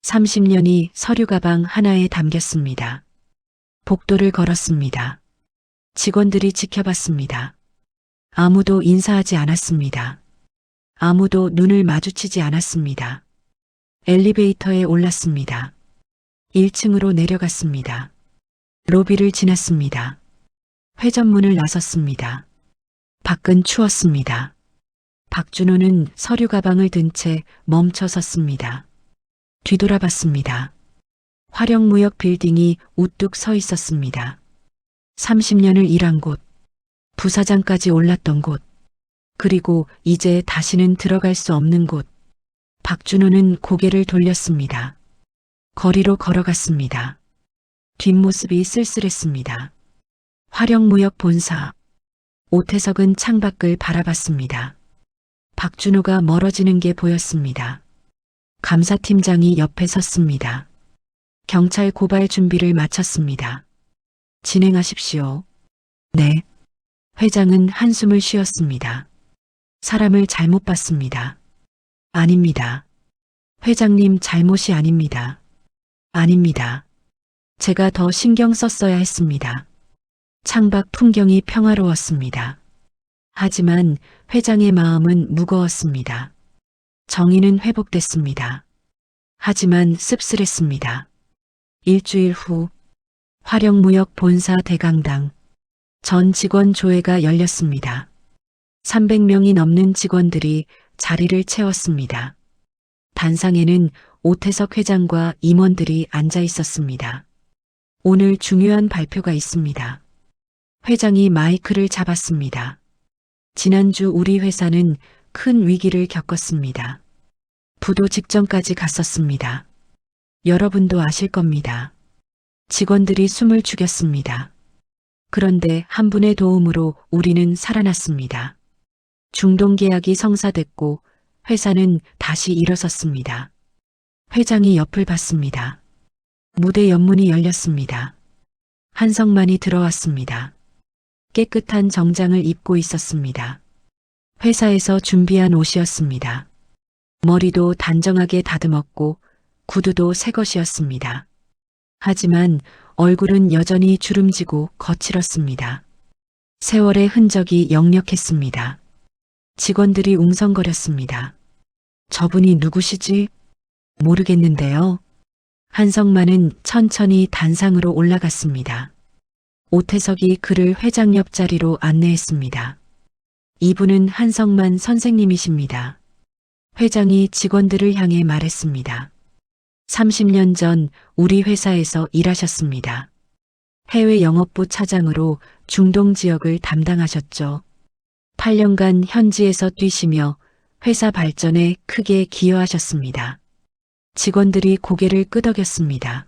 S2: 30년이 서류 가방 하나에 담겼습니다. 복도를 걸었습니다. 직원들이 지켜봤습니다. 아무도 인사하지 않았습니다. 아무도 눈을 마주치지 않았습니다. 엘리베이터에 올랐습니다. 1층으로 내려갔습니다. 로비를 지났습니다. 회전문을 나섰습니다. 밖은 추웠습니다. 박준호는 서류 가방을 든 채 멈춰 섰습니다. 뒤돌아봤습니다. 화력무역 빌딩이 우뚝 서 있었습니다. 30년을 일한 곳, 부사장까지 올랐던 곳, 그리고 이제 다시는 들어갈 수 없는 곳. 박준호는 고개를 돌렸습니다. 거리로 걸어갔습니다. 뒷모습이 쓸쓸했습니다. 화력무역 본사. 오태석은 창밖을 바라봤습니다. 박준호가 멀어지는 게 보였습니다. 감사팀장이 옆에 섰습니다. 경찰 고발 준비를 마쳤습니다. 진행하십시오. 네. 회장은 한숨을 쉬었습니다. 사람을 잘못 봤습니다. 아닙니다. 회장님 잘못이 아닙니다. 아닙니다. 제가 더 신경 썼어야 했습니다. 창밖 풍경이 평화로웠습니다. 하지만 회장의 마음은 무거웠습니다. 정의는 회복됐습니다. 하지만 씁쓸했습니다. 일주일 후 화력무역 본사 대강당 전 직원 조회가 열렸습니다. 300명이 넘는 직원들이 자리를 채웠습니다. 단상에는 오태석 회장과 임원들이 앉아 있었습니다. 오늘 중요한 발표가 있습니다. 회장이 마이크를 잡았습니다. 지난주 우리 회사는 큰 위기를 겪었습니다. 부도 직전까지 갔었습니다. 여러분도 아실 겁니다. 직원들이 숨을 죽였습니다. 그런데 한 분의 도움으로 우리는 살아났습니다. 중동 계약이 성사됐고 회사는 다시 일어섰습니다. 회장이 옆을 봤습니다. 무대 옆문이 열렸습니다. 한성만이 들어왔습니다. 깨끗한 정장을 입고 있었습니다. 회사에서 준비한 옷이었습니다. 머리도 단정하게 다듬었고 구두도 새 것이었습니다. 하지만 얼굴은 여전히 주름지고 거칠었습니다. 세월의 흔적이 역력했습니다. 직원들이 웅성거렸습니다. 저분이 누구시지? 모르겠는데요. 한성만은 천천히 단상으로 올라갔습니다. 오태석이 그를 회장 옆자리로 안내했습니다. 이분은 한성만 선생님이십니다. 회장이 직원들을 향해 말했습니다. 30년 전 우리 회사에서 일하셨습니다. 해외 영업부 차장으로 중동 지역을 담당하셨죠. 8년간 현지에서 뛰시며 회사 발전에 크게 기여하셨습니다. 직원들이 고개를 끄덕였습니다.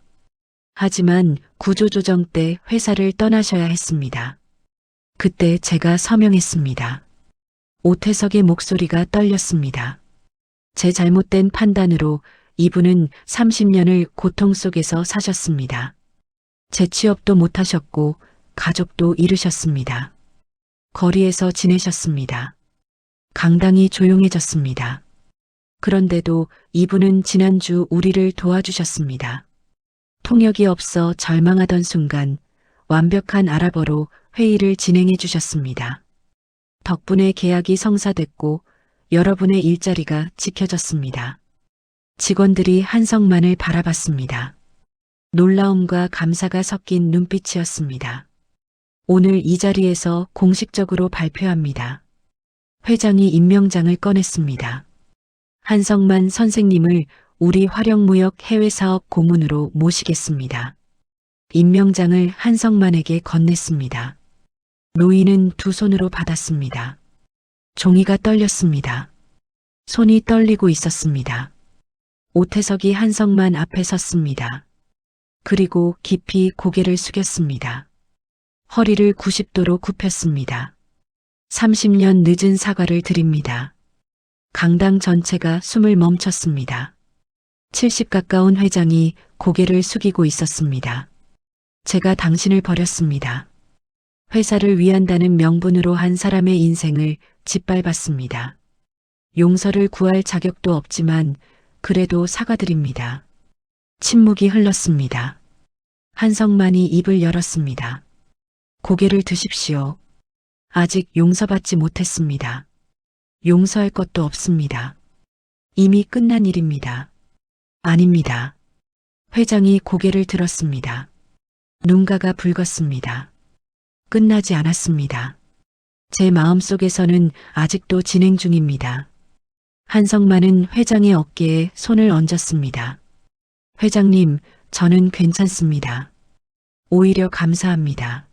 S2: 하지만 구조조정 때 회사를 떠나셔야 했습니다. 그때 제가 서명했습니다. 오태석의 목소리가 떨렸습니다. 제 잘못된 판단으로 이분은 30년을 고통 속에서 사셨습니다. 재취업도 못하셨고 가족도 잃으셨습니다. 거리에서 지내셨습니다. 강당이 조용해졌습니다. 그런데도 이분은 지난주 우리를 도와주셨습니다. 통역이 없어 절망하던 순간 완벽한 아랍어로 회의를 진행해 주셨습니다. 덕분에 계약이 성사됐고 여러분의 일자리가 지켜졌습니다. 직원들이 한성만을 바라봤습니다. 놀라움과 감사가 섞인 눈빛이었습니다. 오늘 이 자리에서 공식적으로 발표합니다. 회장이 임명장을 꺼냈습니다. 한성만 선생님을 우리 화력무역 해외사업 고문으로 모시겠습니다. 임명장을 한성만에게 건넸습니다. 노인은 두 손으로 받았습니다. 종이가 떨렸습니다. 손이 떨리고 있었습니다. 오태석이 한성만 앞에 섰습니다. 그리고 깊이 고개를 숙였습니다. 허리를 90도로 굽혔습니다. 30년 늦은 사과를 드립니다. 강당 전체가 숨을 멈췄습니다. 70 가까운 회장이 고개를 숙이고 있었습니다. 제가 당신을 버렸습니다. 회사를 위한다는 명분으로 한 사람의 인생을 짓밟았습니다. 용서를 구할 자격도 없지만 그래도 사과드립니다. 침묵이 흘렀습니다. 한성만이 입을 열었습니다. 고개를 드십시오. 아직 용서받지 못했습니다. 용서할 것도 없습니다. 이미 끝난 일입니다. 아닙니다. 회장이 고개를 들었습니다. 눈가가 붉었습니다. 끝나지 않았습니다. 제 마음속에서는 아직도 진행 중입니다. 한성만은 회장의 어깨에 손을 얹었습니다. 회장님, 저는 괜찮습니다. 오히려 감사합니다.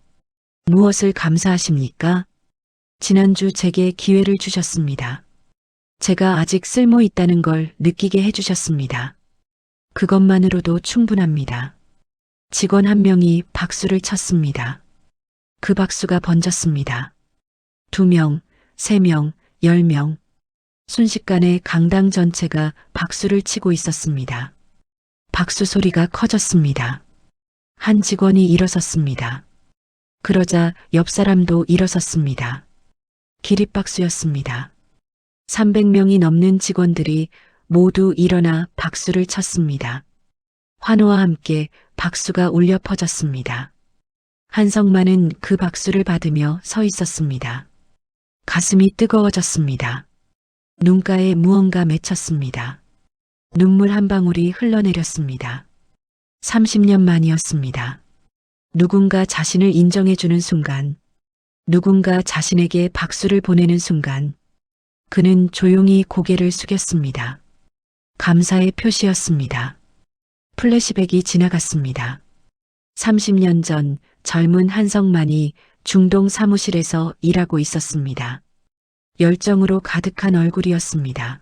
S2: 무엇을 감사하십니까? 지난주 제게 기회를 주셨습니다. 제가 아직 쓸모 있다는 걸 느끼게 해주셨습니다. 그것만으로도 충분합니다. 직원 한 명이 박수를 쳤습니다. 그 박수가 번졌습니다. 2명, 3명, 10명. 순식간에 강당 전체가 박수를 치고 있었습니다. 박수 소리가 커졌습니다. 한 직원이 일어섰습니다. 그러자 옆 사람도 일어섰습니다. 기립박수였습니다. 300명이 넘는 직원들이 모두 일어나 박수를 쳤습니다. 환호와 함께 박수가 울려 퍼졌습니다. 한성만은 그 박수를 받으며 서 있었습니다. 가슴이 뜨거워졌습니다. 눈가에 무언가 맺혔습니다. 눈물 한 방울이 흘러내렸습니다. 30년 만이었습니다. 누군가 자신을 인정해주는 순간, 누군가 자신에게 박수를 보내는 순간, 그는 조용히 고개를 숙였습니다. 감사의 표시였습니다. 플래시백이 지나갔습니다. 30년 전 젊은 한성만이 중동 사무실에서 일하고 있었습니다. 열정으로 가득한 얼굴이었습니다.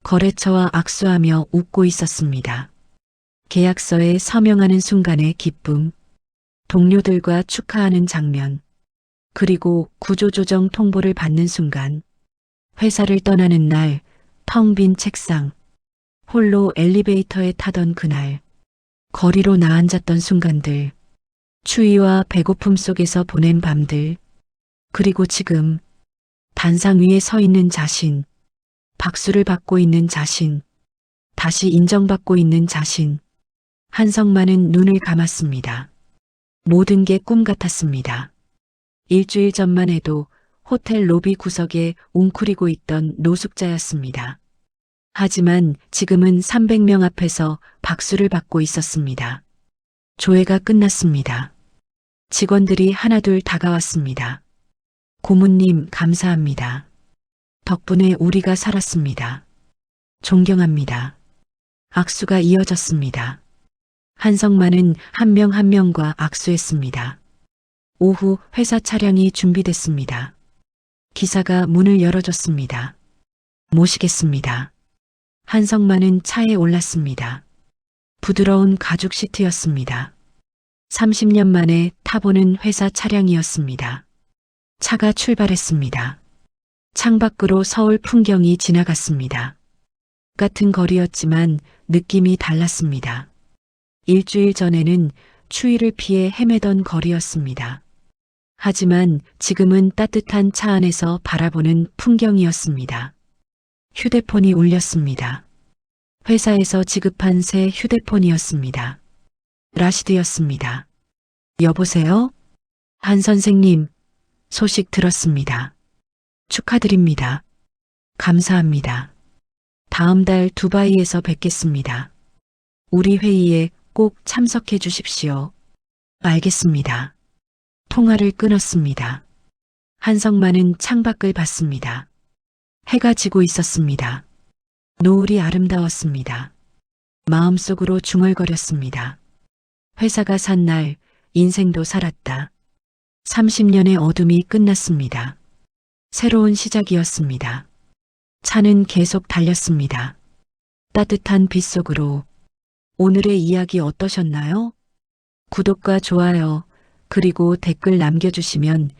S2: 거래처와 악수하며 웃고 있었습니다. 계약서에 서명하는 순간의 기쁨, 동료들과 축하하는 장면, 그리고 구조조정 통보를 받는 순간 회사를 떠나는 날, 텅 빈 책상, 홀로 엘리베이터에 타던 그날, 거리로 나앉았던 순간들, 추위와 배고픔 속에서 보낸 밤들, 그리고 지금 단상 위에 서 있는 자신, 박수를 받고 있는 자신, 다시 인정받고 있는 자신. 한성만은 눈을 감았습니다. 모든 게 꿈 같았습니다. 일주일 전만 해도 호텔 로비 구석에 웅크리고 있던 노숙자였습니다. 하지만 지금은 300명 앞에서 박수를 받고 있었습니다. 조회가 끝났습니다. 직원들이 하나둘 다가왔습니다. 고모님 감사합니다. 덕분에 우리가 살았습니다. 존경합니다. 악수가 이어졌습니다. 한성만은 한 명 한 명과 악수했습니다. 오후 회사 차량이 준비됐습니다. 기사가 문을 열어줬습니다. 모시겠습니다. 한성만은 차에 올랐습니다. 부드러운 가죽 시트였습니다. 30년 만에 타보는 회사 차량이었습니다. 차가 출발했습니다. 창밖으로 서울 풍경이 지나갔습니다. 같은 거리였지만 느낌이 달랐습니다. 일주일 전에는 추위를 피해 헤매던 거리였습니다. 하지만 지금은 따뜻한 차 안에서 바라보는 풍경이었습니다. 휴대폰이 울렸습니다. 회사에서 지급한 새 휴대폰이었습니다. 라시드였습니다. 여보세요? 한 선생님, 소식 들었습니다. 축하드립니다. 감사합니다. 다음 달 두바이에서 뵙겠습니다. 우리 회의에 꼭 참석해 주십시오. 알겠습니다. 통화를 끊었습니다. 한성만은 창밖을 봤습니다. 해가 지고 있었습니다. 노을이 아름다웠습니다. 마음속으로 중얼거렸습니다. 회사가 산 날 인생도 살았다. 30년의 어둠이 끝났습니다. 새로운 시작이었습니다. 차는 계속 달렸습니다. 따뜻한 빛 속으로. 오늘의 이야기 어떠셨나요? 구독과 좋아요, 그리고 댓글 남겨주시면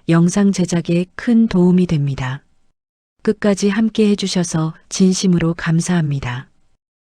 S2: 영상 제작에 큰 도움이 됩니다. 끝까지 함께 해주셔서 진심으로 감사합니다.